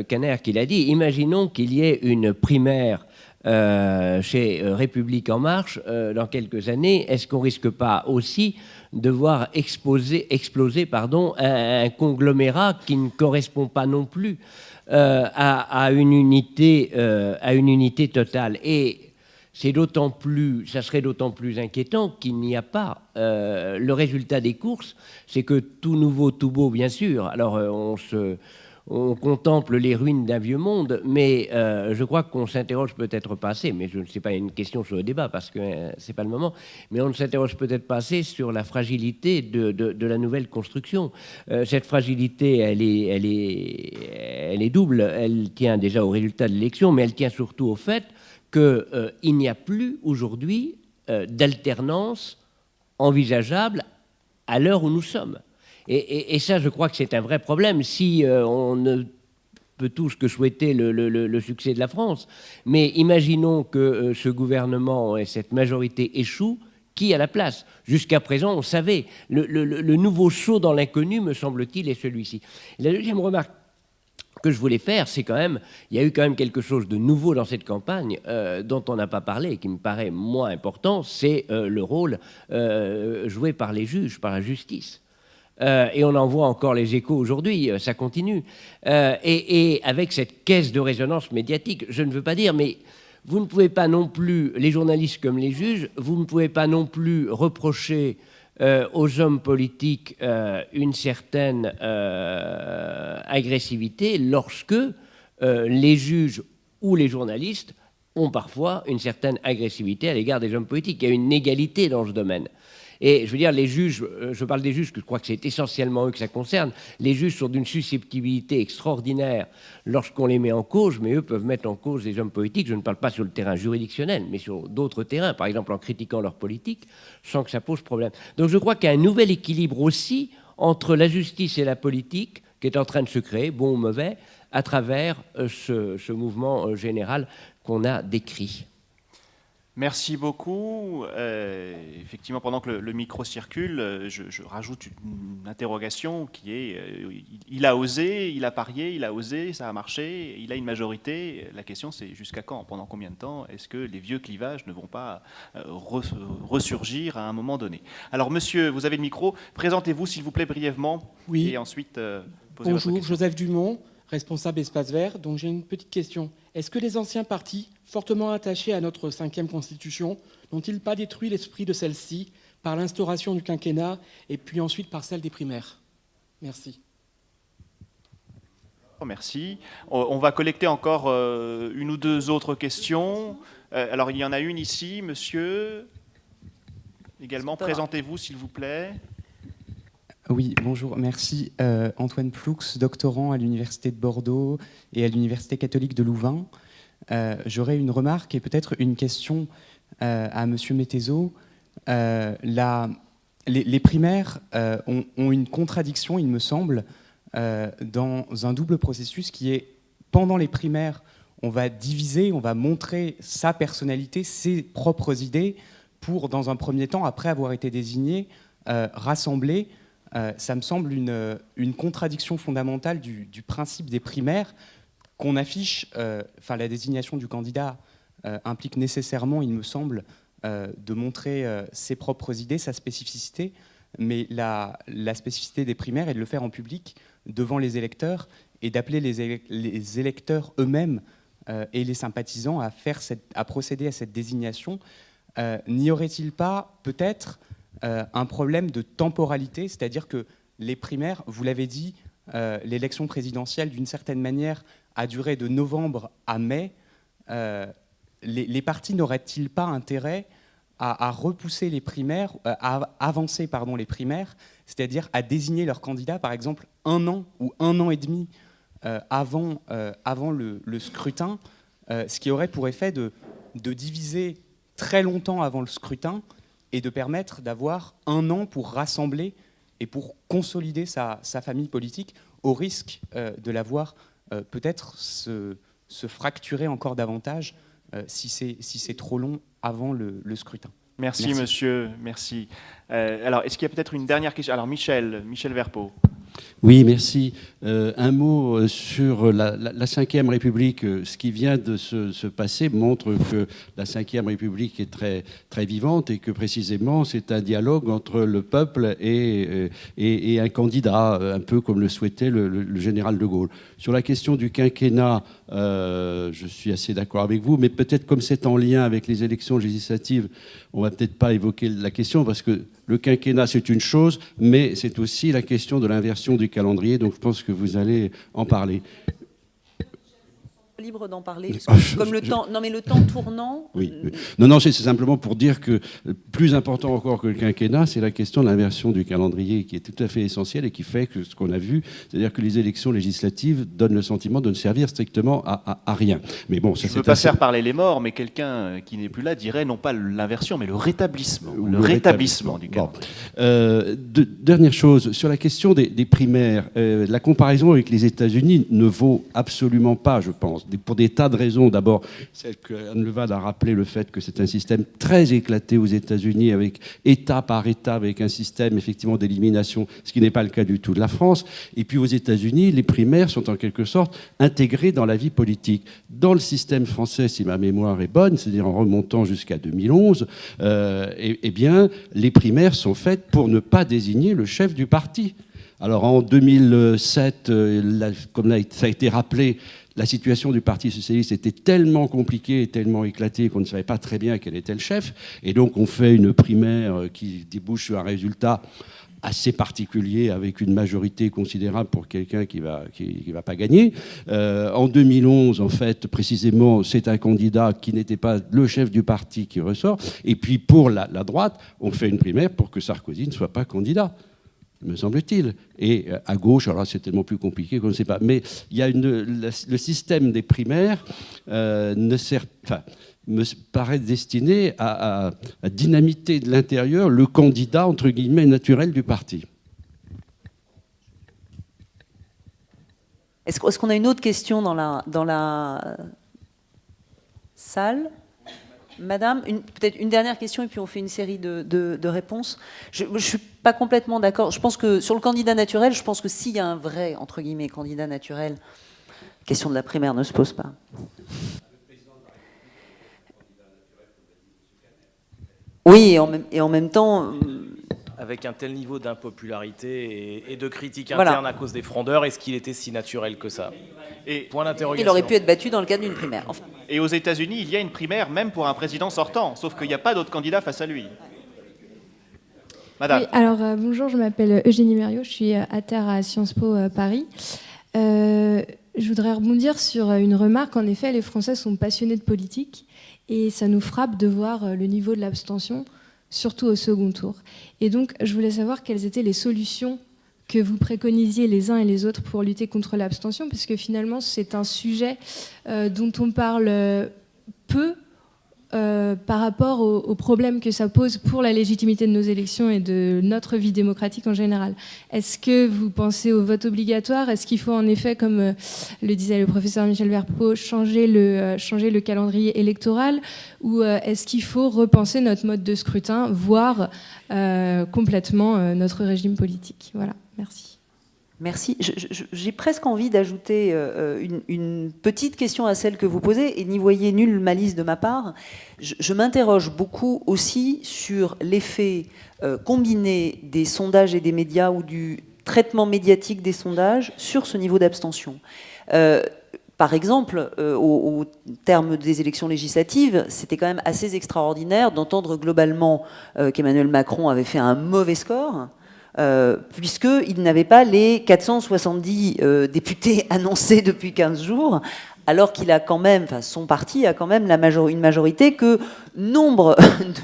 Kanner qui l'a dit, imaginons qu'il y ait une primaire chez République En Marche dans quelques années. Est-ce qu'on ne risque pas aussi de voir exploser un conglomérat qui ne correspond pas non plus à une unité totale. Et ça serait d'autant plus inquiétant qu'il n'y a pas le résultat des courses, c'est que tout nouveau, tout beau, bien sûr. Alors on contemple les ruines d'un vieux monde, mais je crois qu'on s'interroge peut-être pas assez, mais je ne sais pas, il y a une question sur le débat parce que c'est pas le moment, mais on ne s'interroge peut-être pas assez sur la fragilité de la nouvelle construction. Cette fragilité, elle est double. Elle tient déjà au résultat de l'élection, mais elle tient surtout au fait qu'il n'y a plus aujourd'hui d'alternance envisageable à l'heure où nous sommes. Et ça, je crois que c'est un vrai problème. Si on ne peut tous que souhaiter le succès de la France, mais imaginons que ce gouvernement et cette majorité échouent, qui à la place? Jusqu'à présent, on savait. Le nouveau saut dans l'inconnu, me semble-t-il, est celui-ci. La deuxième remarque que je voulais faire, c'est quand même, il y a eu quand même quelque chose de nouveau dans cette campagne dont on n'a pas parlé et qui me paraît moins important, c'est le rôle joué par les juges, par la justice. Et on en voit encore les échos aujourd'hui, ça continue. Et avec cette caisse de résonance médiatique, je ne veux pas dire, mais vous ne pouvez pas non plus, les journalistes comme les juges, vous ne pouvez pas non plus reprocher aux hommes politiques une certaine agressivité lorsque les juges ou les journalistes ont parfois une certaine agressivité à l'égard des hommes politiques. Il y a une égalité dans ce domaine. Et je veux dire, les juges, je parle des juges, que je crois que c'est essentiellement eux que ça concerne, les juges sont d'une susceptibilité extraordinaire lorsqu'on les met en cause, mais eux peuvent mettre en cause les hommes politiques, je ne parle pas sur le terrain juridictionnel, mais sur d'autres terrains, par exemple en critiquant leur politique, sans que ça pose problème. Donc je crois qu'il y a un nouvel équilibre aussi entre la justice et la politique qui est en train de se créer, bon ou mauvais, à travers ce mouvement général qu'on a décrit. Merci beaucoup. Effectivement, pendant que le micro circule, je rajoute une interrogation qui est il a osé, il a parié, il a osé, ça a marché, il a une majorité. La question, c'est jusqu'à quand? Pendant combien de temps est-ce que les vieux clivages ne vont pas ressurgir à un moment donné? Alors, monsieur, vous avez le micro. Présentez-vous, s'il vous plaît, brièvement. Oui. Et ensuite, posez Bonjour, votre question. Joseph Dumont, responsable Espace Vert. Donc j'ai une petite question. Est-ce que les anciens partis, fortement attachés à notre 5e Constitution, n'ont-ils pas détruit l'esprit de celle-ci par l'instauration du quinquennat et puis ensuite par celle des primaires? Merci. Merci. On va collecter encore une ou deux autres questions. Alors, il y en a une ici, monsieur. Également, présentez-vous, s'il vous plaît. Oui, bonjour, merci. Antoine Ploux, doctorant à l'Université de Bordeaux et à l'Université catholique de Louvain. J'aurais une remarque et peut-être une question à Monsieur Métézeau. Les primaires ont une contradiction, il me semble, dans un double processus qui est, pendant les primaires, on va diviser, on va montrer sa personnalité, ses propres idées, pour, dans un premier temps, après avoir été désigné, rassembler. Ça me semble une contradiction fondamentale du principe des primaires qu'on affiche. La désignation du candidat implique nécessairement, il me semble, de montrer ses propres idées, sa spécificité, mais la spécificité des primaires est de le faire en public, devant les électeurs, et d'appeler les électeurs eux-mêmes et les sympathisants à procéder à cette désignation. N'y aurait-il pas peut-être un problème de temporalité, c'est-à-dire que les primaires, vous l'avez dit, l'élection présidentielle, d'une certaine manière, a duré de novembre à mai. Les partis n'auraient-ils pas intérêt à repousser les primaires, à avancer les primaires, c'est-à-dire à désigner leur candidat, par exemple, 1 an ou 1 an et demi avant le scrutin, ce qui aurait pour effet de diviser très longtemps avant le scrutin et de permettre d'avoir 1 an pour rassembler et pour consolider sa famille politique, au risque de la voir peut-être se fracturer encore davantage si c'est trop long avant le scrutin. Merci, monsieur. Merci. Alors, est-ce qu'il y a peut-être une dernière question? Alors, Michel Verpeau. Oui, merci. Un mot sur la Ve République. Ce qui vient de se passer montre que la Ve République est très, très vivante et que précisément c'est un dialogue entre le peuple et un candidat, un peu comme le souhaitait le général de Gaulle. Sur la question du quinquennat, je suis assez d'accord avec vous, mais peut-être comme c'est en lien avec les élections législatives, on ne va peut-être pas évoquer la question parce que le quinquennat, c'est une chose, mais c'est aussi la question de l'inversion du calendrier, donc je pense que vous allez en parler. Libre d'en parler, parce que comme le temps tournant. Oui. Non, c'est simplement pour dire que plus important encore que le quinquennat, c'est la question de l'inversion du calendrier qui est tout à fait essentielle et qui fait que ce qu'on a vu, c'est-à-dire que les élections législatives donnent le sentiment de ne servir strictement à rien. Mais bon, ça, je ne veux pas faire parler les morts, mais quelqu'un qui n'est plus là dirait non pas l'inversion, mais le rétablissement. Le rétablissement du calendrier. Dernière chose, sur la question des primaires, la comparaison avec les États-Unis ne vaut absolument pas, je pense. Pour des tas de raisons. D'abord, celle qu'Anne Levade a rappelé, le fait que c'est un système très éclaté aux États-Unis, avec État par État, avec un système effectivement d'élimination, ce qui n'est pas le cas du tout de la France. Et puis aux États-Unis, les primaires sont en quelque sorte intégrées dans la vie politique. Dans le système français, si ma mémoire est bonne, c'est-à-dire en remontant jusqu'à 2011, eh bien, les primaires sont faites pour ne pas désigner le chef du parti. Alors en 2007, comme ça a été rappelé, la situation du Parti socialiste était tellement compliquée et tellement éclatée qu'on ne savait pas très bien quel était le chef. Et donc on fait une primaire qui débouche sur un résultat assez particulier avec une majorité considérable pour quelqu'un qui va pas gagner. En 2011, en fait, précisément, c'est un candidat qui n'était pas le chef du parti qui ressort. Et puis pour la droite, on fait une primaire pour que Sarkozy ne soit pas candidat, me semble-t-il. Et à gauche, alors c'est tellement plus compliqué qu'on ne sait pas. Mais il y a le système des primaires me paraît destiné à dynamiter de l'intérieur le candidat, entre guillemets, naturel du parti. Est-ce qu'on a une autre question dans la salle ? Madame, peut-être une dernière question et puis on fait une série de réponses. Je ne suis pas complètement d'accord. Je pense que sur le candidat naturel, je pense que s'il y a un vrai, entre guillemets, candidat naturel, la question de la primaire ne se pose pas. Oui, et en même temps... Avec un tel niveau d'impopularité et de critiques internes à cause des frondeurs, est-ce qu'il était si naturel que ça ? Point d'interrogation. Il aurait pu être battu dans le cadre d'une primaire. Enfin. Et aux États-Unis, il y a une primaire même pour un président sortant, sauf qu'il n'y a pas d'autre candidat face à lui. Madame. Oui, alors bonjour, je m'appelle Eugénie Mériot, je suis à terre à Sciences Po Paris. Je voudrais rebondir sur une remarque. En effet, les Français sont passionnés de politique et ça nous frappe de voir le niveau de l'abstention, surtout au second tour. Et donc, je voulais savoir quelles étaient les solutions que vous préconisiez les uns et les autres pour lutter contre l'abstention, puisque finalement c'est un sujet dont on parle peu par rapport aux problèmes que ça pose pour la légitimité de nos élections et de notre vie démocratique en général. Est-ce que vous pensez au vote obligatoire? Est-ce qu'il faut en effet, comme le disait le professeur Michel Verpeau, changer le calendrier électoral, ou est-ce qu'il faut repenser notre mode de scrutin, voire complètement notre régime politique? Voilà, merci. Merci. J'ai presque envie d'ajouter une petite question à celle que vous posez, et n'y voyez nulle malice de ma part. Je m'interroge beaucoup aussi sur l'effet combiné des sondages et des médias, ou du traitement médiatique des sondages sur ce niveau d'abstention. Par exemple, au terme des élections législatives, c'était quand même assez extraordinaire d'entendre globalement qu'Emmanuel Macron avait fait un mauvais score, puisqu'il n'avait pas les 470 députés annoncés depuis 15 jours, alors qu'il a quand même, enfin son parti a quand même une majorité que nombre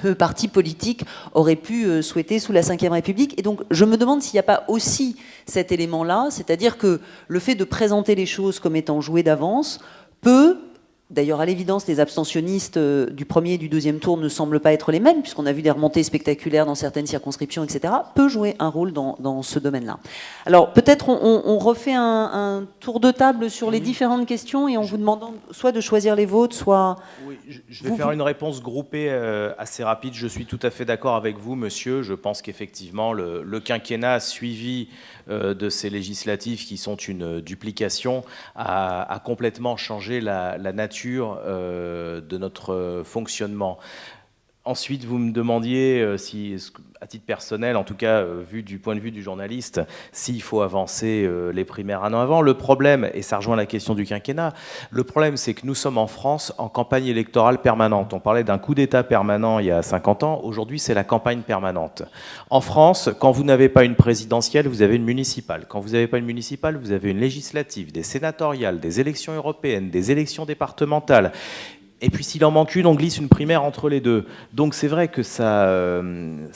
de partis politiques auraient pu souhaiter sous la Ve République. Et donc je me demande s'il n'y a pas aussi cet élément-là, c'est-à-dire que le fait de présenter les choses comme étant jouées d'avance peut... D'ailleurs, à l'évidence, les abstentionnistes du premier et du deuxième tour ne semblent pas être les mêmes, puisqu'on a vu des remontées spectaculaires dans certaines circonscriptions, etc., peut jouer un rôle dans ce domaine-là. Alors, peut-être on refait un tour de table sur les différentes questions, et en vous demandant soit de choisir les vôtres, soit... Oui, je vais faire une réponse groupée assez rapide. Je suis tout à fait d'accord avec vous, monsieur. Je pense qu'effectivement, le quinquennat suivi de ces législatives, qui sont une duplication, a complètement changé la nature de notre fonctionnement. Ensuite, vous me demandiez si, à titre personnel, en tout cas vu du point de vue du journaliste, s'il faut avancer les primaires un an avant. Le problème, et ça rejoint la question du quinquennat, le problème c'est que nous sommes en France en campagne électorale permanente. On parlait d'un coup d'État permanent il y a 50 ans, aujourd'hui c'est la campagne permanente. En France, quand vous n'avez pas une présidentielle, vous avez une municipale. Quand vous n'avez pas une municipale, vous avez une législative, des sénatoriales, des élections européennes, des élections départementales. Et puis s'il en manque une, on glisse une primaire entre les deux. Donc c'est vrai que ça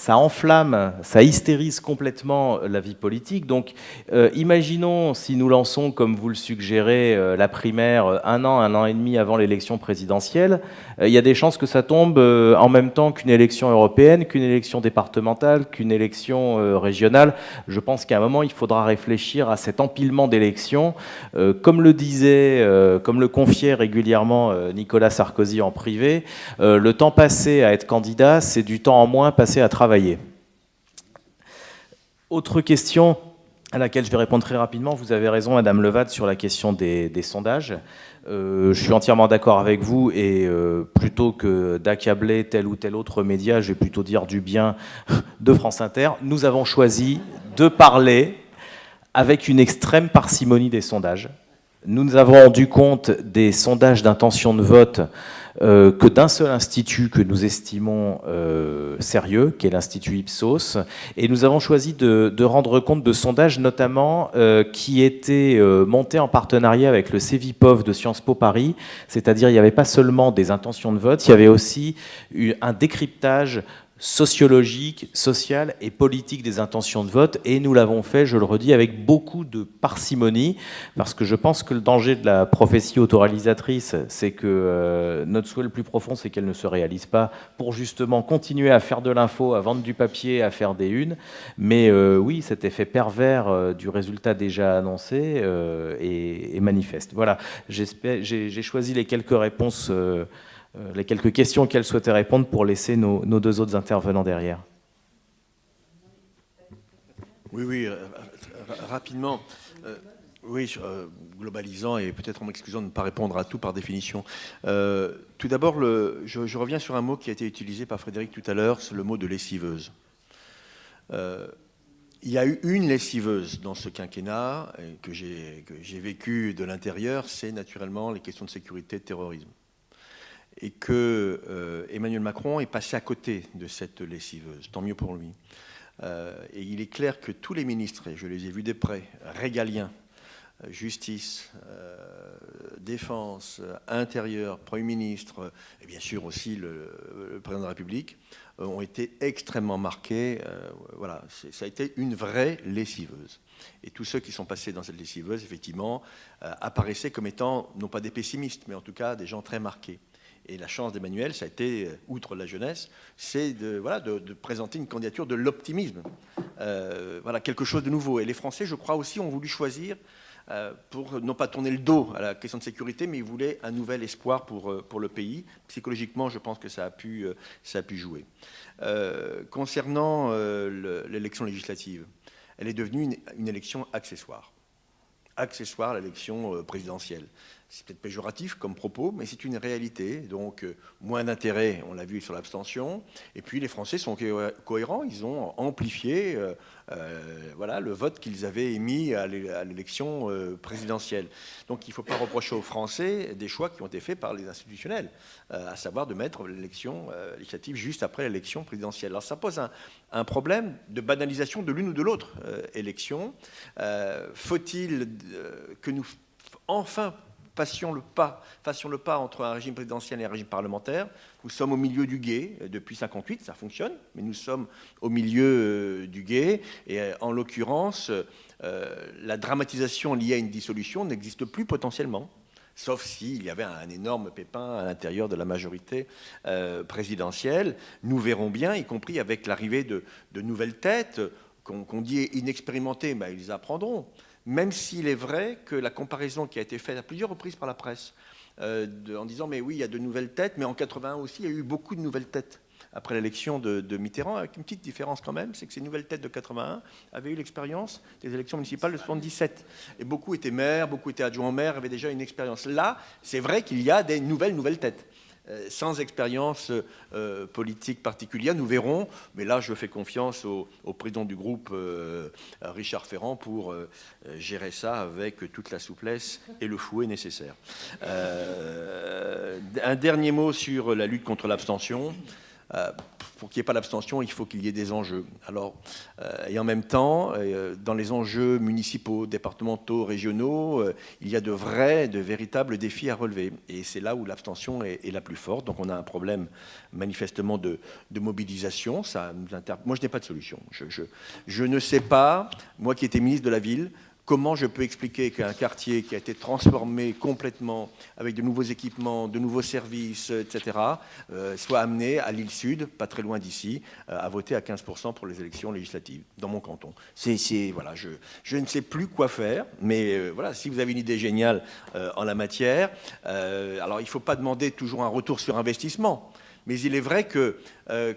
enflamme, ça hystérise complètement la vie politique. Donc imaginons si nous lançons, comme vous le suggérez, la primaire un an et demi avant l'élection présidentielle. Il y a des chances que ça tombe en même temps qu'une élection européenne, qu'une élection départementale, qu'une élection régionale. Je pense qu'à un moment, il faudra réfléchir à cet empilement d'élections. Comme le confiait régulièrement Nicolas Sarkozy en privé, le temps passé à être candidat, c'est du temps en moins passé à travailler. Autre question à laquelle je vais répondre très rapidement. Vous avez raison, Madame Levade, sur la question des sondages. Je suis entièrement d'accord avec vous, et plutôt que d'accabler tel ou tel autre média, je vais plutôt dire du bien de France Inter. Nous avons choisi de parler avec une extrême parcimonie des sondages. Nous nous avons rendu compte des sondages d'intention de vote que d'un seul institut que nous estimons sérieux, qui est l'Institut Ipsos, et nous avons choisi de rendre compte de sondages notamment qui étaient montés en partenariat avec le Cevipof de Sciences Po Paris, c'est-à-dire il n'y avait pas seulement des intentions de vote, il y avait aussi un décryptage sociologique, social et politique des intentions de vote, et nous l'avons fait, je le redis, avec beaucoup de parcimonie, parce que je pense que le danger de la prophétie autoréalisatrice, c'est que notre souhait le plus profond, c'est qu'elle ne se réalise pas, pour justement continuer à faire de l'info, à vendre du papier, à faire des unes, mais oui, cet effet pervers du résultat déjà annoncé est manifeste. Voilà, j'ai choisi les quelques réponses les quelques questions auxquelles souhaitait répondre pour laisser nos deux autres intervenants derrière. Oui, rapidement. Oui, globalisant et peut-être en m'excusant de ne pas répondre à tout par définition. Tout d'abord, je reviens sur un mot qui a été utilisé par Frédéric tout à l'heure, c'est le mot de lessiveuse. Il y a eu une lessiveuse dans ce quinquennat que j'ai vécu de l'intérieur, c'est naturellement les questions de sécurité et de terrorisme. Et que Emmanuel Macron est passé à côté de cette lessiveuse, tant mieux pour lui. Et il est clair que tous les ministres, et je les ai vus de près, régaliens, justice, défense, intérieur, Premier ministre, et bien sûr aussi le président de la République, ont été extrêmement marqués. Voilà, ça a été une vraie lessiveuse. Et tous ceux qui sont passés dans cette lessiveuse, effectivement, apparaissaient comme étant, non pas des pessimistes, mais en tout cas des gens très marqués. Et la chance d'Emmanuel, ça a été, outre la jeunesse, c'est de présenter une candidature de l'optimisme. Voilà, quelque chose de nouveau. Et les Français, je crois aussi, ont voulu choisir pour non pas tourner le dos à la question de sécurité, mais ils voulaient un nouvel espoir pour le pays. Psychologiquement, je pense que ça a pu jouer. Concernant l'élection législative, elle est devenue une élection accessoire. Accessoire à l'élection présidentielle. C'est peut-être péjoratif comme propos, mais c'est une réalité. Donc, moins d'intérêt, on l'a vu sur l'abstention. Et puis, les Français sont cohérents. Ils ont amplifié le vote qu'ils avaient émis à l'élection présidentielle. Donc, il ne faut pas reprocher aux Français des choix qui ont été faits par les institutionnels, à savoir de mettre l'élection législative juste après l'élection présidentielle. Alors, ça pose un problème de banalisation de l'une ou de l'autre élection. Faut-il que nous, enfin, fassions le pas entre un régime présidentiel et un régime parlementaire? Nous sommes au milieu du gué depuis 1958, ça fonctionne, mais nous sommes au milieu du gué. Et en l'occurrence, la dramatisation liée à une dissolution n'existe plus potentiellement, sauf s'il y avait un énorme pépin à l'intérieur de la majorité présidentielle. Nous verrons bien, y compris avec l'arrivée de nouvelles têtes, qu'on dit inexpérimentées, mais ils apprendront. Même s'il est vrai que la comparaison qui a été faite à plusieurs reprises par la presse, en disant mais oui, il y a de nouvelles têtes, mais en 81 aussi, il y a eu beaucoup de nouvelles têtes après l'élection de Mitterrand, avec une petite différence quand même, c'est que ces nouvelles têtes de 81 avaient eu l'expérience des élections municipales de 77. Et beaucoup étaient maires, beaucoup étaient adjoints maires, avaient déjà une expérience. Là, c'est vrai qu'il y a des nouvelles têtes. Sans expérience politique particulière, nous verrons, mais là je fais confiance au président du groupe, Richard Ferrand, pour gérer ça avec toute la souplesse et le fouet nécessaire. Un dernier mot sur la lutte contre l'abstention. Pour qu'il n'y ait pas d'abstention, il faut qu'il y ait des enjeux. Alors, et en même temps, dans les enjeux municipaux, départementaux, régionaux, il y a de véritables défis à relever. Et c'est là où l'abstention est la plus forte. Donc on a un problème manifestement de mobilisation. Moi, je n'ai pas de solution. Je ne sais pas, moi qui étais ministre de la Ville, comment je peux expliquer qu'un quartier qui a été transformé complètement avec de nouveaux équipements, de nouveaux services, etc., soit amené à l'île Sud, pas très loin d'ici, à voter à 15% pour les élections législatives dans mon canton. Voilà, je ne sais plus quoi faire, mais voilà, si vous avez une idée géniale en la matière, alors il ne faut pas demander toujours un retour sur investissement, mais il est vrai que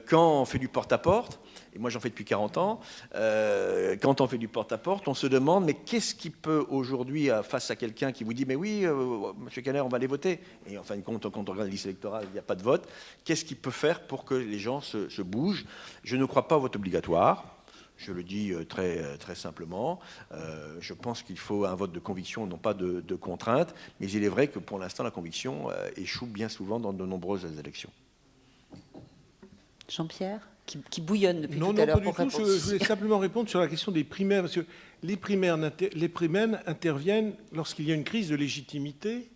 quand on fait du porte-à-porte, et moi j'en fais depuis 40 ans, quand on fait du porte-à-porte, on se demande, mais qu'est-ce qui peut aujourd'hui, face à quelqu'un qui vous dit, mais oui, M. Kanner, on va aller voter, et en fin de compte, quand on regarde la liste électorale, il n'y a pas de vote, qu'est-ce qu'il peut faire pour que les gens se bougent? Je ne crois pas au vote obligatoire. Je le dis très, très simplement. Je pense qu'il faut un vote de conviction, non pas de contrainte, mais il est vrai que pour l'instant, la conviction échoue bien souvent dans de nombreuses élections. Jean-Pierre, qui bouillonne depuis tout à l'heure pour répondre. Je voulais simplement répondre sur la question des primaires, parce que les primaires interviennent lorsqu'il y a une crise de légitimité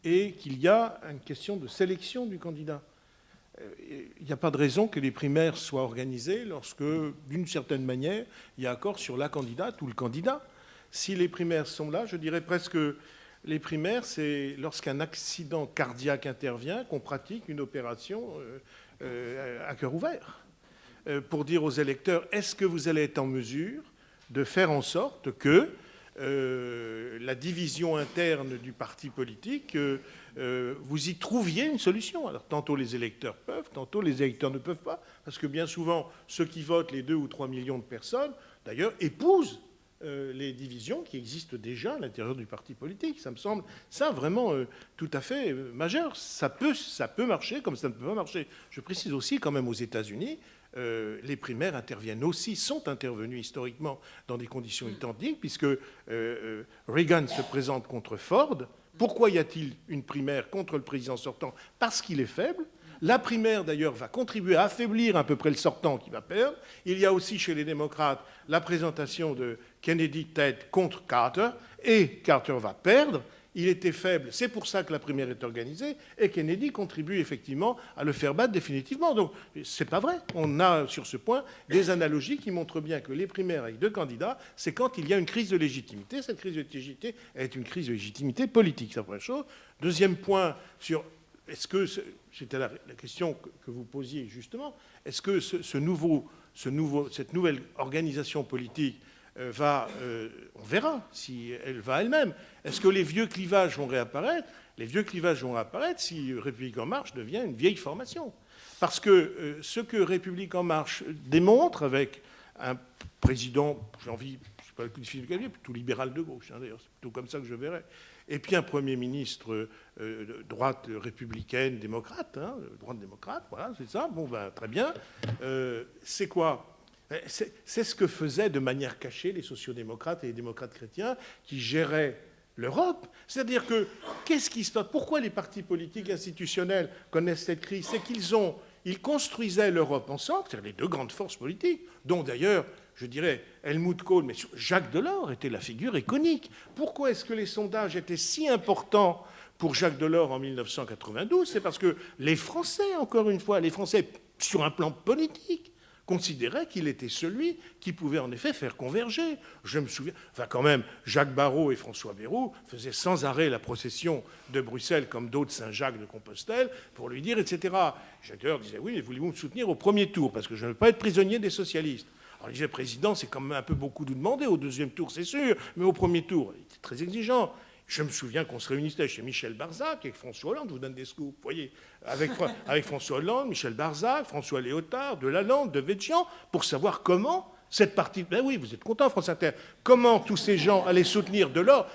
et qu'il y a une question de sélection du candidat. Il n'y a pas de raison que les primaires soient organisées lorsque, d'une certaine manière, il y a accord sur la candidate ou le candidat. Si les primaires sont là, je dirais presque les primaires, c'est lorsqu'un accident cardiaque intervient qu'on pratique une opération à cœur ouvert pour dire aux électeurs, est-ce que vous allez être en mesure de faire en sorte que la division interne du parti politique, vous y trouviez une solution. Alors tantôt les électeurs peuvent, tantôt les électeurs ne peuvent pas, parce que bien souvent, ceux qui votent, les 2 ou 3 millions de personnes, d'ailleurs, épousent les divisions qui existent déjà à l'intérieur du parti politique. Ça me semble, ça, vraiment tout à fait majeur. Ça peut marcher comme ça ne peut pas marcher. Je précise aussi, quand même, aux États-Unis, les primaires sont intervenus historiquement dans des conditions identiques, puisque Reagan se présente contre Ford. Pourquoi y a-t-il une primaire contre le président sortant? Parce qu'il est faible. La primaire, d'ailleurs, va contribuer à affaiblir à peu près le sortant qui va perdre. Il y a aussi chez les démocrates la présentation de Kennedy tête contre Carter, et Carter va perdre. Il était faible, c'est pour ça que la primaire est organisée, et Kennedy contribue effectivement à le faire battre définitivement. Donc, c'est pas vrai. On a sur ce point des analogies qui montrent bien que les primaires avec deux candidats, c'est quand il y a une crise de légitimité. Cette crise de légitimité est une crise de légitimité politique, c'est la première chose. Deuxième point, sur est-ce que, c'était la question que vous posiez justement, est-ce que cette nouvelle organisation politique on verra si elle va elle-même. Est-ce que les vieux clivages vont réapparaître? Les vieux clivages vont réapparaître si République En Marche devient une vieille formation. Parce que ce que République En Marche démontre avec un président, j'ai envie, je ne sais pas le coup de fil du clavier, plutôt libéral de gauche, d'ailleurs, c'est plutôt comme ça que je verrais, et puis un Premier ministre de droite républicaine, démocrate, droite démocrate, voilà, c'est ça, bon, ben, très bien. C'est quoi? C'est ce que faisaient de manière cachée les sociodémocrates et les démocrates chrétiens qui géraient l'Europe. C'est-à-dire que, qu'est-ce qui se passe? Pourquoi les partis politiques institutionnels connaissent cette crise? C'est qu'ils construisaient l'Europe ensemble, c'est-à-dire les deux grandes forces politiques, dont d'ailleurs, je dirais, Helmut Kohl, mais Jacques Delors était la figure iconique. Pourquoi est-ce que les sondages étaient si importants pour Jacques Delors en 1992? C'est parce que les Français, encore une fois, les Français, sur un plan politique, considérait qu'il était celui qui pouvait en effet faire converger. Je me souviens, enfin quand même, Jacques Barrot et François Bayrou faisaient sans arrêt la procession de Bruxelles comme d'autres Saint-Jacques de Compostelle pour lui dire, etc. Jacques Delors disait, oui, mais voulez-vous me soutenir au premier tour, parce que je ne veux pas être prisonnier des socialistes. Alors il disait, président, c'est quand même un peu beaucoup de demander, au deuxième tour c'est sûr, mais au premier tour, il était très exigeant. Je me souviens qu'on se réunissait chez Michel Barzac avec François Hollande, je vous donne des scoops, vous voyez, avec François Hollande, Michel Barzac, François Léotard, Delalande, Devedjian, pour savoir comment cette partie... Ben oui, vous êtes content, France Inter. Comment tous ces gens allaient soutenir Delors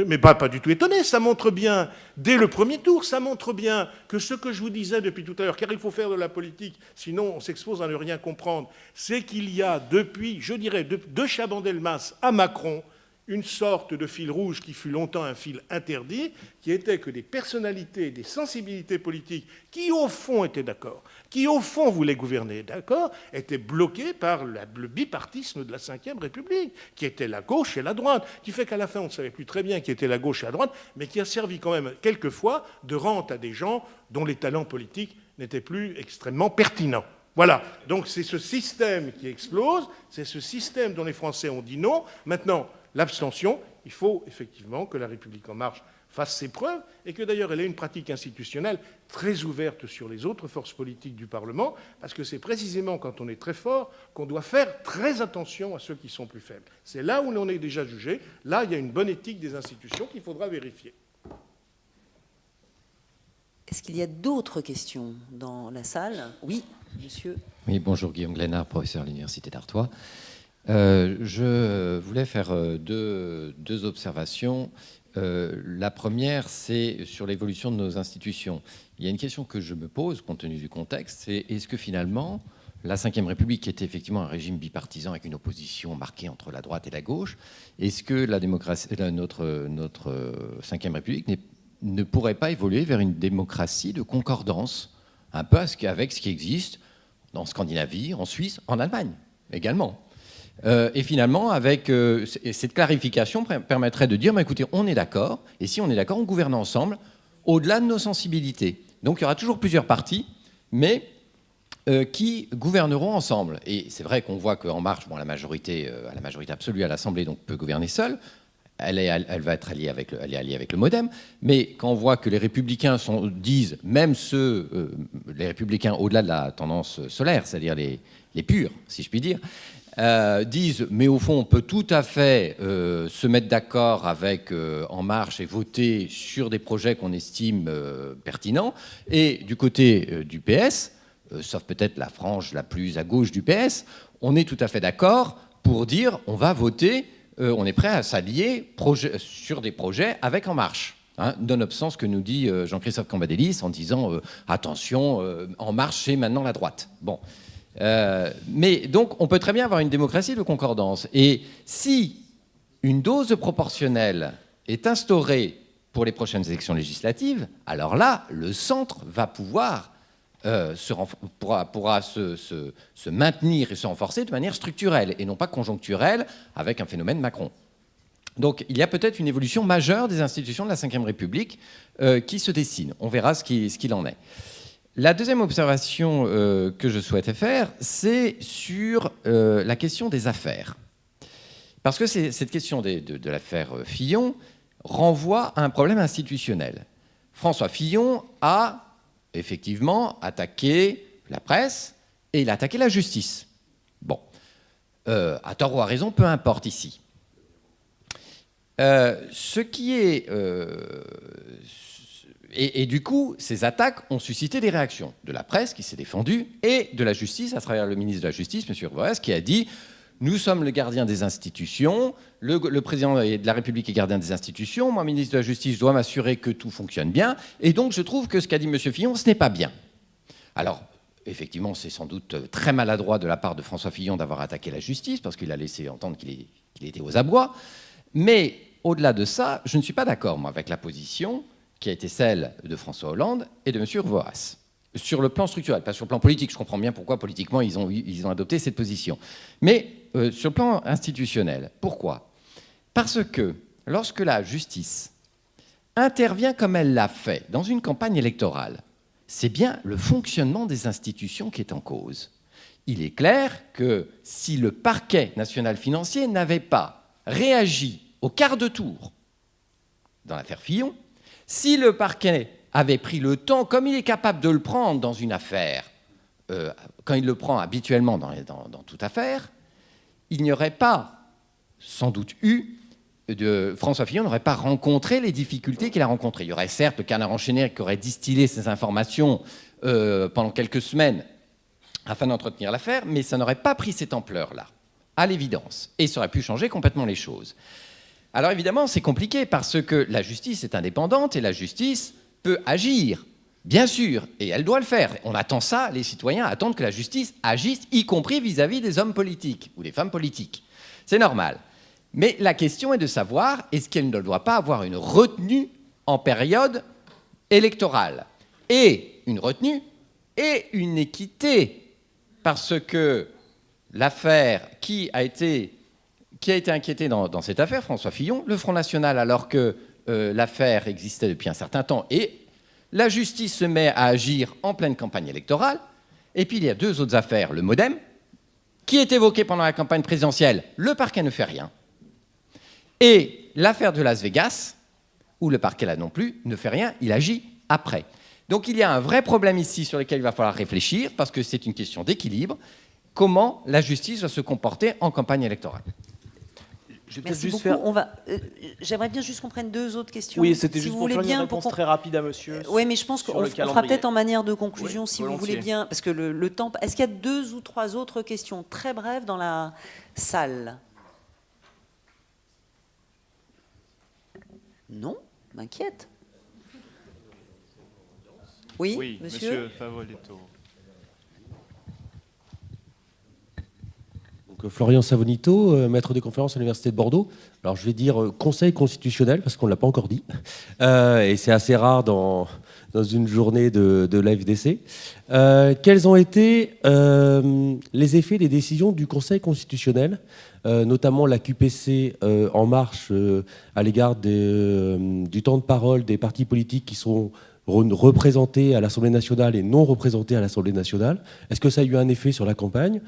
mais pas du tout étonné, ça montre bien, dès le premier tour, ça montre bien que ce que je vous disais depuis tout à l'heure, car il faut faire de la politique, sinon on s'expose à ne rien comprendre, c'est qu'il y a depuis, je dirais, de Chaban-Delmas à Macron, une sorte de fil rouge qui fut longtemps un fil interdit, qui était que des personnalités, des sensibilités politiques qui, au fond, étaient d'accord, qui, au fond, voulaient gouverner, d'accord, étaient bloquées par le bipartisme de la Ve République, qui était la gauche et la droite, qui fait qu'à la fin, on ne savait plus très bien qui était la gauche et la droite, mais qui a servi quand même, quelquefois, de rente à des gens dont les talents politiques n'étaient plus extrêmement pertinents. Voilà, donc c'est ce système qui explose, c'est ce système dont les Français ont dit non. Maintenant, l'abstention, il faut effectivement que la République En Marche fasse ses preuves et que d'ailleurs elle ait une pratique institutionnelle très ouverte sur les autres forces politiques du Parlement, parce que c'est précisément quand on est très fort qu'on doit faire très attention à ceux qui sont plus faibles. C'est là où l'on est déjà jugé. Là, il y a une bonne éthique des institutions qu'il faudra vérifier. Est-ce qu'il y a d'autres questions dans la salle? Oui, monsieur. Oui, bonjour, Guillaume Glénard, professeur à l'Université d'Artois. Je voulais faire deux observations. La première, c'est sur l'évolution de nos institutions. Il y a une question que je me pose, compte tenu du contexte, c'est est-ce que finalement, la Ve République, qui était effectivement un régime bipartisan avec une opposition marquée entre la droite et la gauche, est-ce que la démocratie, notre Ve République ne pourrait pas évoluer vers une démocratie de concordance, un peu avec ce qui existe en Scandinavie, en Suisse, en Allemagne également. Et finalement, avec cette clarification permettrait de dire, bah, écoutez, on est d'accord, et si on est d'accord, on gouverne ensemble, au-delà de nos sensibilités. Donc il y aura toujours plusieurs partis, mais qui gouverneront ensemble. Et c'est vrai qu'on voit qu'En Marche, bon, la majorité absolue à l'Assemblée, donc peut gouverner seule. Elle va être alliée avec le MoDem, mais quand on voit que les Républicains disent, même les Républicains au-delà de la tendance solaire, c'est-à-dire les purs, si je puis dire, disent, mais au fond, on peut tout à fait se mettre d'accord avec En Marche et voter sur des projets qu'on estime pertinents. Et du côté du PS, sauf peut-être la frange la plus à gauche du PS, on est tout à fait d'accord pour dire, on va voter, on est prêt à s'allier sur des projets avec En Marche. Nonobstant ce que nous dit Jean-Christophe Cambadélis en disant, attention, En Marche, c'est maintenant la droite. Bon. Mais donc, on peut très bien avoir une démocratie de concordance. Et si une dose proportionnelle est instaurée pour les prochaines élections législatives, alors là, le centre va pouvoir pourra se maintenir et se renforcer de manière structurelle et non pas conjoncturelle avec un phénomène Macron. Donc il y a peut-être une évolution majeure des institutions de la Ve République qui se dessine. On verra ce qu'il en est. La deuxième observation que je souhaitais faire, c'est sur la question des affaires. Parce que cette question de l'affaire Fillon renvoie à un problème institutionnel. François Fillon a effectivement attaqué la presse et il a attaqué la justice. Bon, à tort ou à raison, peu importe ici. Ce qui est... Et du coup, ces attaques ont suscité des réactions de la presse qui s'est défendue et de la justice, à travers le ministre de la Justice, M. Urvoas, qui a dit « Nous sommes le gardien des institutions, le président de la République est gardien des institutions, moi, ministre de la Justice, je dois m'assurer que tout fonctionne bien, et donc je trouve que ce qu'a dit M. Fillon, ce n'est pas bien. » Alors, effectivement, c'est sans doute très maladroit de la part de François Fillon d'avoir attaqué la justice, parce qu'il a laissé entendre qu'il était aux abois, mais au-delà de ça, je ne suis pas d'accord, moi, avec la position qui a été celle de François Hollande et de M. Urvoas. Sur le plan structurel, pas sur le plan politique. Je comprends bien pourquoi, politiquement, ils ont adopté cette position. Mais sur le plan institutionnel, pourquoi ? Parce que lorsque la justice intervient comme elle l'a fait dans une campagne électorale, c'est bien le fonctionnement des institutions qui est en cause. Il est clair que si le parquet national financier n'avait pas réagi au quart de tour dans l'affaire Fillon, si le parquet avait pris le temps, comme il est capable de le prendre dans une affaire, quand il le prend habituellement dans toute affaire, il n'y aurait pas, sans doute François Fillon n'aurait pas rencontré les difficultés qu'il a rencontrées. Il y aurait certes le canard enchaîné qui aurait distillé ces informations pendant quelques semaines afin d'entretenir l'affaire, mais ça n'aurait pas pris cette ampleur-là, à l'évidence, et ça aurait pu changer complètement les choses. Alors évidemment, c'est compliqué parce que la justice est indépendante et la justice peut agir, bien sûr, et elle doit le faire. On attend ça, les citoyens attendent que la justice agisse, y compris vis-à-vis des hommes politiques ou des femmes politiques. C'est normal. Mais la question est de savoir, est-ce qu'elle ne doit pas avoir une retenue en période électorale ? Et une retenue et une équité, parce que l'affaire qui a été inquiété dans cette affaire, François Fillon, le Front National, alors que l'affaire existait depuis un certain temps, et la justice se met à agir en pleine campagne électorale, et puis il y a deux autres affaires, le MoDem, qui est évoqué pendant la campagne présidentielle, le parquet ne fait rien, et l'affaire de Las Vegas, où le parquet là non plus ne fait rien, il agit après. Donc il y a un vrai problème ici sur lequel il va falloir réfléchir, parce que c'est une question d'équilibre, comment la justice va se comporter en campagne électorale. Merci beaucoup. J'aimerais bien juste qu'on prenne deux autres questions. Oui, c'était si juste vous pour voulez faire bien, une réponse très rapide à monsieur. Oui, mais je pense qu'on fera peut-être en manière de conclusion, si vous voulez bien, parce que le temps... Est-ce qu'il y a deux ou trois autres questions très brèves dans la salle ? Non ? M'inquiète. Oui, monsieur Favoletto. Florian Savonito, maître de conférence à l'Université de Bordeaux. Alors je vais dire conseil constitutionnel parce qu'on ne l'a pas encore dit. Et c'est assez rare dans une journée de l'AFDC. Quels ont été les effets des décisions du Conseil constitutionnel, notamment la QPC En Marche à l'égard du temps de parole des partis politiques qui sont représentés à l'Assemblée nationale et non représentés à l'Assemblée nationale? Est-ce que ça a eu un effet sur la campagne?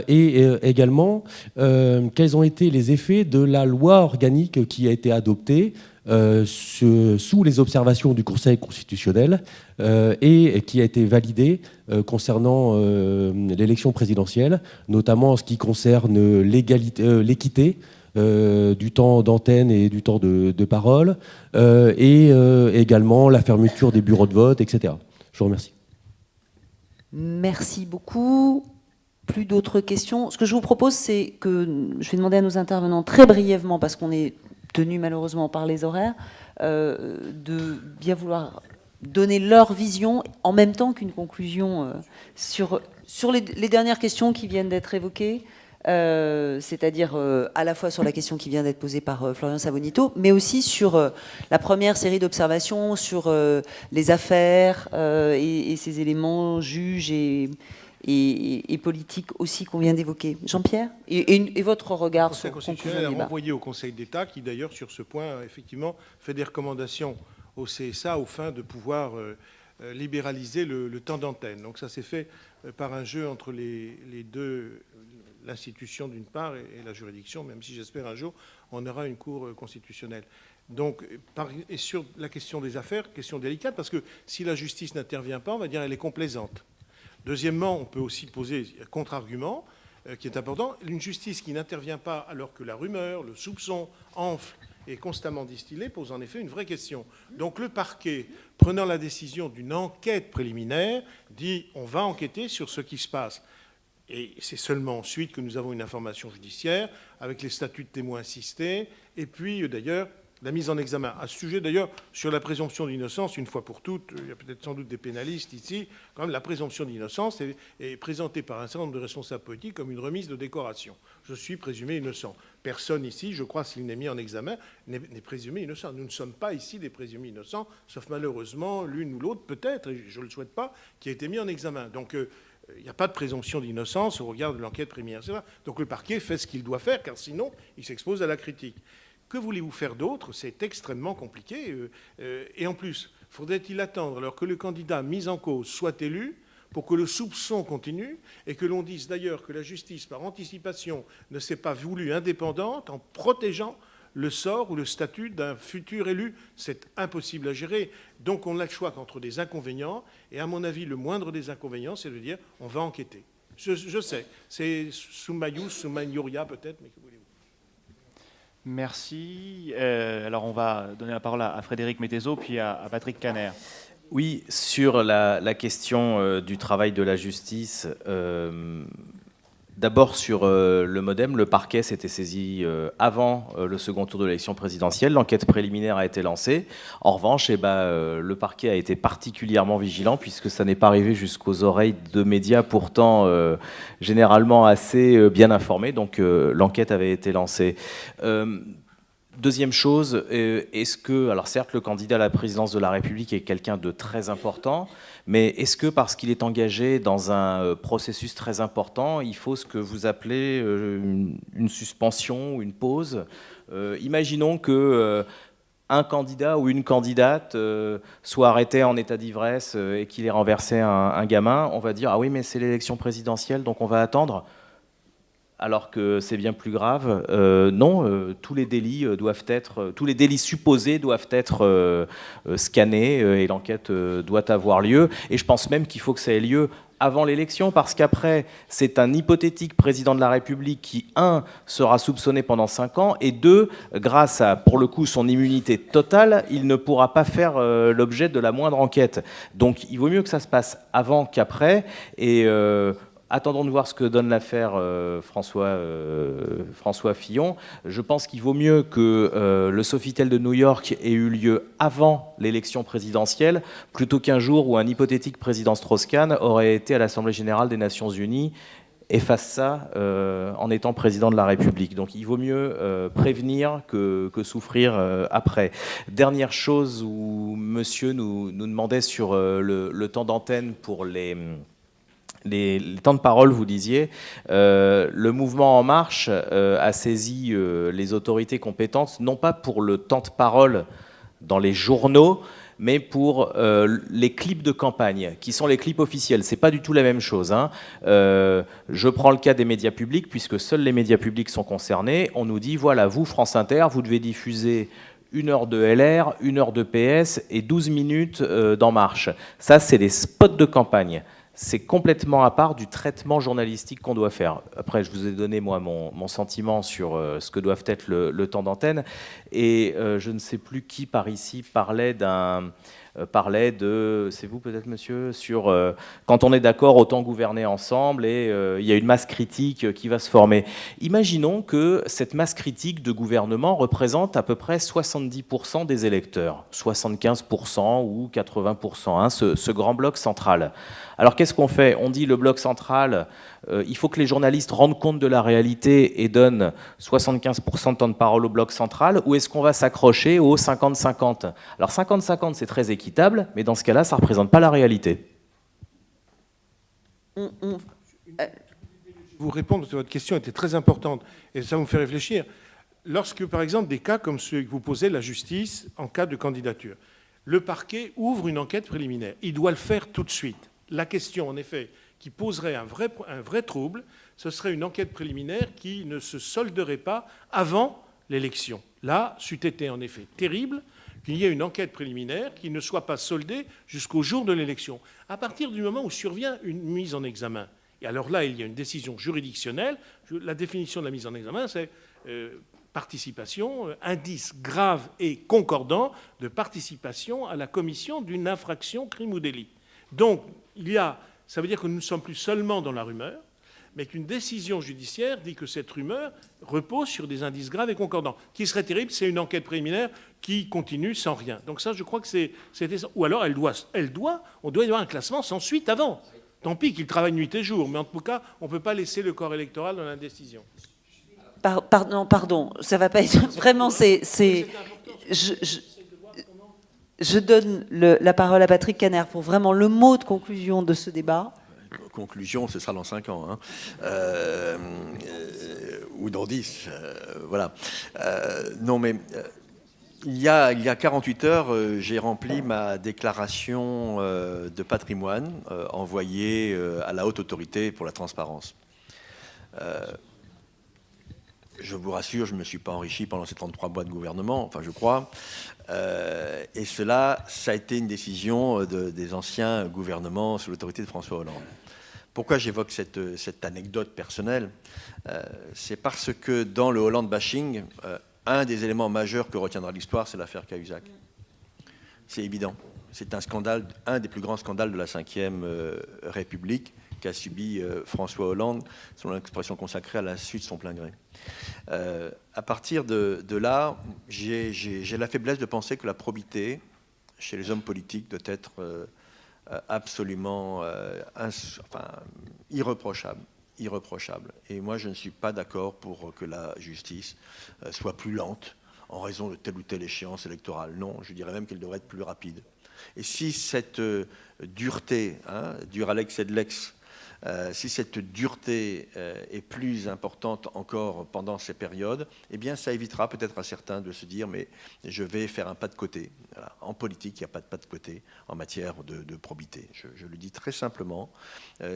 Et également, quels ont été les effets de la loi organique qui a été adoptée sous les observations du Conseil constitutionnel et qui a été validée concernant l'élection présidentielle, notamment en ce qui concerne l'équité du temps d'antenne et du temps de parole, et également la fermeture des bureaux de vote, etc. Je vous remercie. Merci beaucoup. Plus d'autres questions. Ce que je vous propose, c'est que je vais demander à nos intervenants très brièvement, parce qu'on est tenu malheureusement par les horaires, de bien vouloir donner leur vision en même temps qu'une conclusion sur les dernières questions qui viennent d'être évoquées. c'est-à-dire à la fois sur la question qui vient d'être posée par Florian Savonito, mais aussi sur la première série d'observations sur les affaires et ces éléments juges et politiques aussi qu'on vient d'évoquer. Jean-Pierre, et votre regard sur le Conseil constitutionnel a renvoyé au Conseil d'État qui, d'ailleurs, sur ce point, effectivement, fait des recommandations au CSA aux fins de pouvoir libéraliser le temps d'antenne. Donc ça s'est fait par un jeu entre les deux, l'institution d'une part et la juridiction, même si j'espère un jour on aura une cour constitutionnelle. Donc, et sur la question des affaires, question délicate, parce que si la justice n'intervient pas, on va dire qu'elle est complaisante. Deuxièmement, on peut aussi poser un contre-argument qui est important. Une justice qui n'intervient pas alors que la rumeur, le soupçon enfle et constamment distillé pose en effet une vraie question. Donc le parquet, prenant la décision d'une enquête préliminaire, dit on va enquêter sur ce qui se passe. Et c'est seulement ensuite que nous avons une information judiciaire avec les statuts de témoins assistés et puis d'ailleurs la mise en examen. À ce sujet d'ailleurs, sur la présomption d'innocence, une fois pour toutes, il y a peut-être sans doute des pénalistes ici, quand même la présomption d'innocence est présentée par un certain nombre de responsables politiques comme une remise de décoration. Je suis présumé innocent. Personne ici, je crois, s'il n'est mis en examen, n'est présumé innocent. Nous ne sommes pas ici des présumés innocents, sauf malheureusement l'une ou l'autre, peut-être, et je ne le souhaite pas, qui a été mis en examen. Donc il n'y a pas de présomption d'innocence au regard de l'enquête préliminaire. Donc le parquet fait ce qu'il doit faire, car sinon, il s'expose à la critique. Que voulez-vous faire d'autre? C'est extrêmement compliqué. Et en plus, faudrait-il attendre alors que le candidat mis en cause soit élu pour que le soupçon continue et que l'on dise d'ailleurs que la justice, par anticipation, ne s'est pas voulue indépendante en protégeant le sort ou le statut d'un futur élu? C'est impossible à gérer. Donc on n'a le choix qu'entre des inconvénients. Et à mon avis, le moindre des inconvénients, c'est de dire on va enquêter. Je sais, c'est summa ius, summa ignoria peut-être, mais que voulez-vous? Merci. Alors on va donner la parole à Frédéric Mettezo, puis à Patrick Caner. Oui, sur la question du travail de la justice, d'abord sur le MODEM, le parquet s'était saisi avant le second tour de l'élection présidentielle. L'enquête préliminaire a été lancée. En revanche, le parquet a été particulièrement vigilant puisque ça n'est pas arrivé jusqu'aux oreilles de médias pourtant généralement assez bien informés. Donc l'enquête avait été lancée. Deuxième chose, est-ce que, alors certes, le candidat à la présidence de la République est quelqu'un de très important, mais est-ce que parce qu'il est engagé dans un processus très important, il faut ce que vous appelez une suspension ou une pause? Imaginons que un candidat ou une candidate soit arrêté en état d'ivresse et qu'il ait renversé un gamin, on va dire « Ah oui, mais c'est l'élection présidentielle, donc on va attendre ». Alors que c'est bien plus grave. Non, tous les délits tous les délits supposés doivent être scannés et l'enquête doit avoir lieu. Et je pense même qu'il faut que ça ait lieu avant l'élection, parce qu'après, c'est un hypothétique président de la République qui, 1, sera soupçonné pendant 5 ans, et 2, grâce à, pour le coup, son immunité totale, il ne pourra pas faire l'objet de la moindre enquête. Donc il vaut mieux que ça se passe avant qu'après, et attendons de voir ce que donne l'affaire François Fillon. Je pense qu'il vaut mieux que le Sofitel de New York ait eu lieu avant l'élection présidentielle, plutôt qu'un jour où un hypothétique président Strauss-Kahn aurait été à l'Assemblée générale des Nations Unies et fasse ça en étant président de la République. Donc il vaut mieux prévenir que souffrir après. Dernière chose où monsieur nous demandait sur le temps d'antenne pour les temps de parole, vous disiez, le mouvement En Marche a saisi les autorités compétentes, non pas pour le temps de parole dans les journaux, mais pour les clips de campagne, qui sont les clips officiels. C'est pas du tout la même chose, hein. Je prends le cas des médias publics, puisque seuls les médias publics sont concernés. On nous dit, voilà, vous, France Inter, vous devez diffuser 1 heure de LR, 1 heure de PS et 12 minutes d'En Marche. Ça, c'est les spots de campagne. C'est complètement à part du traitement journalistique qu'on doit faire. Après, je vous ai donné, moi, mon sentiment sur ce que doivent être le temps d'antenne. Et je ne sais plus qui, par ici, parlait d'un parlait de, c'est vous peut-être monsieur, sur quand on est d'accord, autant gouverner ensemble, et il y a une masse critique qui va se former. Imaginons que cette masse critique de gouvernement représente à peu près 70% des électeurs, 75% ou 80%, hein, ce grand bloc central. Alors qu'est-ce qu'on fait? On dit le bloc central, il faut que les journalistes rendent compte de la réalité et donnent 75% de temps de parole au bloc central, ou est-ce qu'on va s'accrocher au 50-50? Alors 50-50 c'est très équitable, mais dans ce cas-là ça ne représente pas la réalité. Je vous répondre parce que votre question était très importante et ça me fait réfléchir. Lorsque, par exemple, des cas comme ceux que vous posez, la justice, en cas de candidature, le parquet ouvre une enquête préliminaire. Il doit le faire tout de suite. La question, en effet, qui poserait un vrai trouble, ce serait une enquête préliminaire qui ne se solderait pas avant l'élection. Là, c'eût été en effet terrible qu'il y ait une enquête préliminaire qui ne soit pas soldée jusqu'au jour de l'élection. À partir du moment où survient une mise en examen, et alors là, il y a une décision juridictionnelle. La définition de la mise en examen, c'est participation, indice grave et concordant de participation à la commission d'une infraction, crime ou délit. Donc, ça veut dire que nous ne sommes plus seulement dans la rumeur, mais qu'une décision judiciaire dit que cette rumeur repose sur des indices graves et concordants. Ce qui serait terrible, c'est une enquête préliminaire qui continue sans rien. Donc ça, je crois que c'est... Ou alors, on doit y avoir un classement sans suite avant. Tant pis qu'il travaille nuit et jour, mais en tout cas, on ne peut pas laisser le corps électoral dans l'indécision. Pardon, ça ne va pas être... Vraiment, Je donne la parole à Patrick Caner pour vraiment le mot de conclusion de ce débat. Conclusion, ce sera dans 5 ans, hein. Ou dans 10, voilà. Non, mais il y a 48 heures, j'ai rempli ma déclaration de patrimoine envoyée à la Haute Autorité pour la transparence. Je vous rassure, je ne me suis pas enrichi pendant ces 33 mois de gouvernement, enfin je crois. Et cela, ça a été une décision des anciens gouvernements sous l'autorité de François Hollande. Pourquoi j'évoque cette anecdote personnelle? C'est parce que dans le Hollande bashing, un des éléments majeurs que retiendra l'histoire, c'est l'affaire Cahuzac. C'est évident. C'est un scandale, un des plus grands scandales de la Ve République qu'a subi François Hollande, selon l'expression consacrée, à la suite de son plein gré. À partir de là, j'ai la faiblesse de penser que la probité chez les hommes politiques doit être absolument irréprochable. Et moi, je ne suis pas d'accord pour que la justice soit plus lente en raison de telle ou telle échéance électorale. Non, je dirais même qu'elle devrait être plus rapide. Et si cette dureté, dure Alex et de l'ex, si cette dureté est plus importante encore pendant ces périodes, eh bien, ça évitera peut-être à certains de se dire « mais je vais faire un pas de côté ». Voilà. En politique, il n'y a pas de pas de côté en matière de probité. Je le dis très simplement.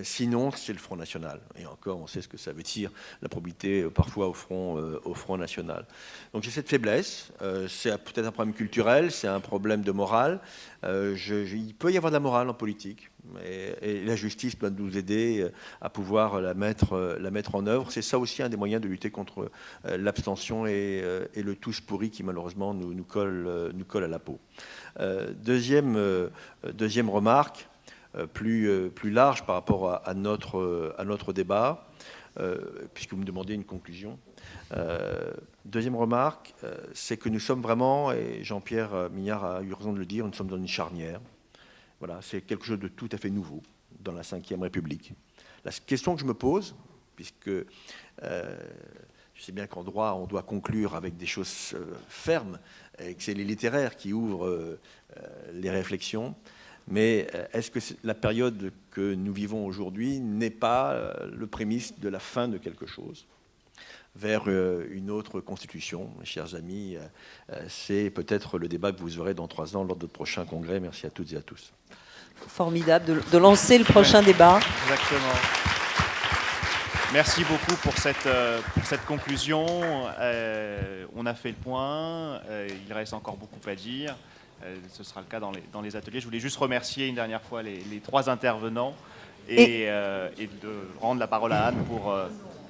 Sinon, c'est le Front National. Et encore, on sait ce que ça veut dire, la probité parfois au Front National. Donc j'ai cette faiblesse. C'est peut-être un problème culturel, c'est un problème de morale. Il peut y avoir de la morale en politique. Et la justice doit nous aider à pouvoir la mettre en œuvre. C'est ça aussi un des moyens de lutter contre l'abstention et le tous pourri qui malheureusement nous colle à la peau. Deuxième remarque, plus large par rapport à notre débat, puisque vous me demandez une conclusion. Deuxième remarque, c'est que nous sommes vraiment, et Jean-Pierre Mignard a eu raison de le dire, nous sommes dans une charnière. Voilà, c'est quelque chose de tout à fait nouveau dans la Ve République. La question que je me pose, puisque je sais bien qu'en droit, on doit conclure avec des choses fermes, et que c'est les littéraires qui ouvrent les réflexions, mais est-ce que la période que nous vivons aujourd'hui n'est pas le prémisse de la fin de quelque chose vers une autre constitution? Mes chers amis, c'est peut-être le débat que vous aurez dans 3 ans lors de notre prochain congrès. Merci à toutes et à tous. Formidable de lancer le prochain débat. Exactement. Merci beaucoup pour cette conclusion. On a fait le point. Il reste encore beaucoup à dire. Ce sera le cas dans les ateliers. Je voulais juste remercier une dernière fois les 3 intervenants et de rendre la parole à Anne pour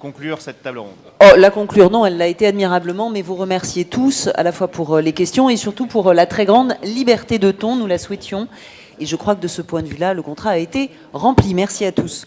conclure cette table ronde. Oh, la conclure, non, elle l'a été admirablement, mais vous remerciez tous, à la fois pour les questions et surtout pour la très grande liberté de ton, nous la souhaitions. Et je crois que de ce point de vue-là, le contrat a été rempli. Merci à tous.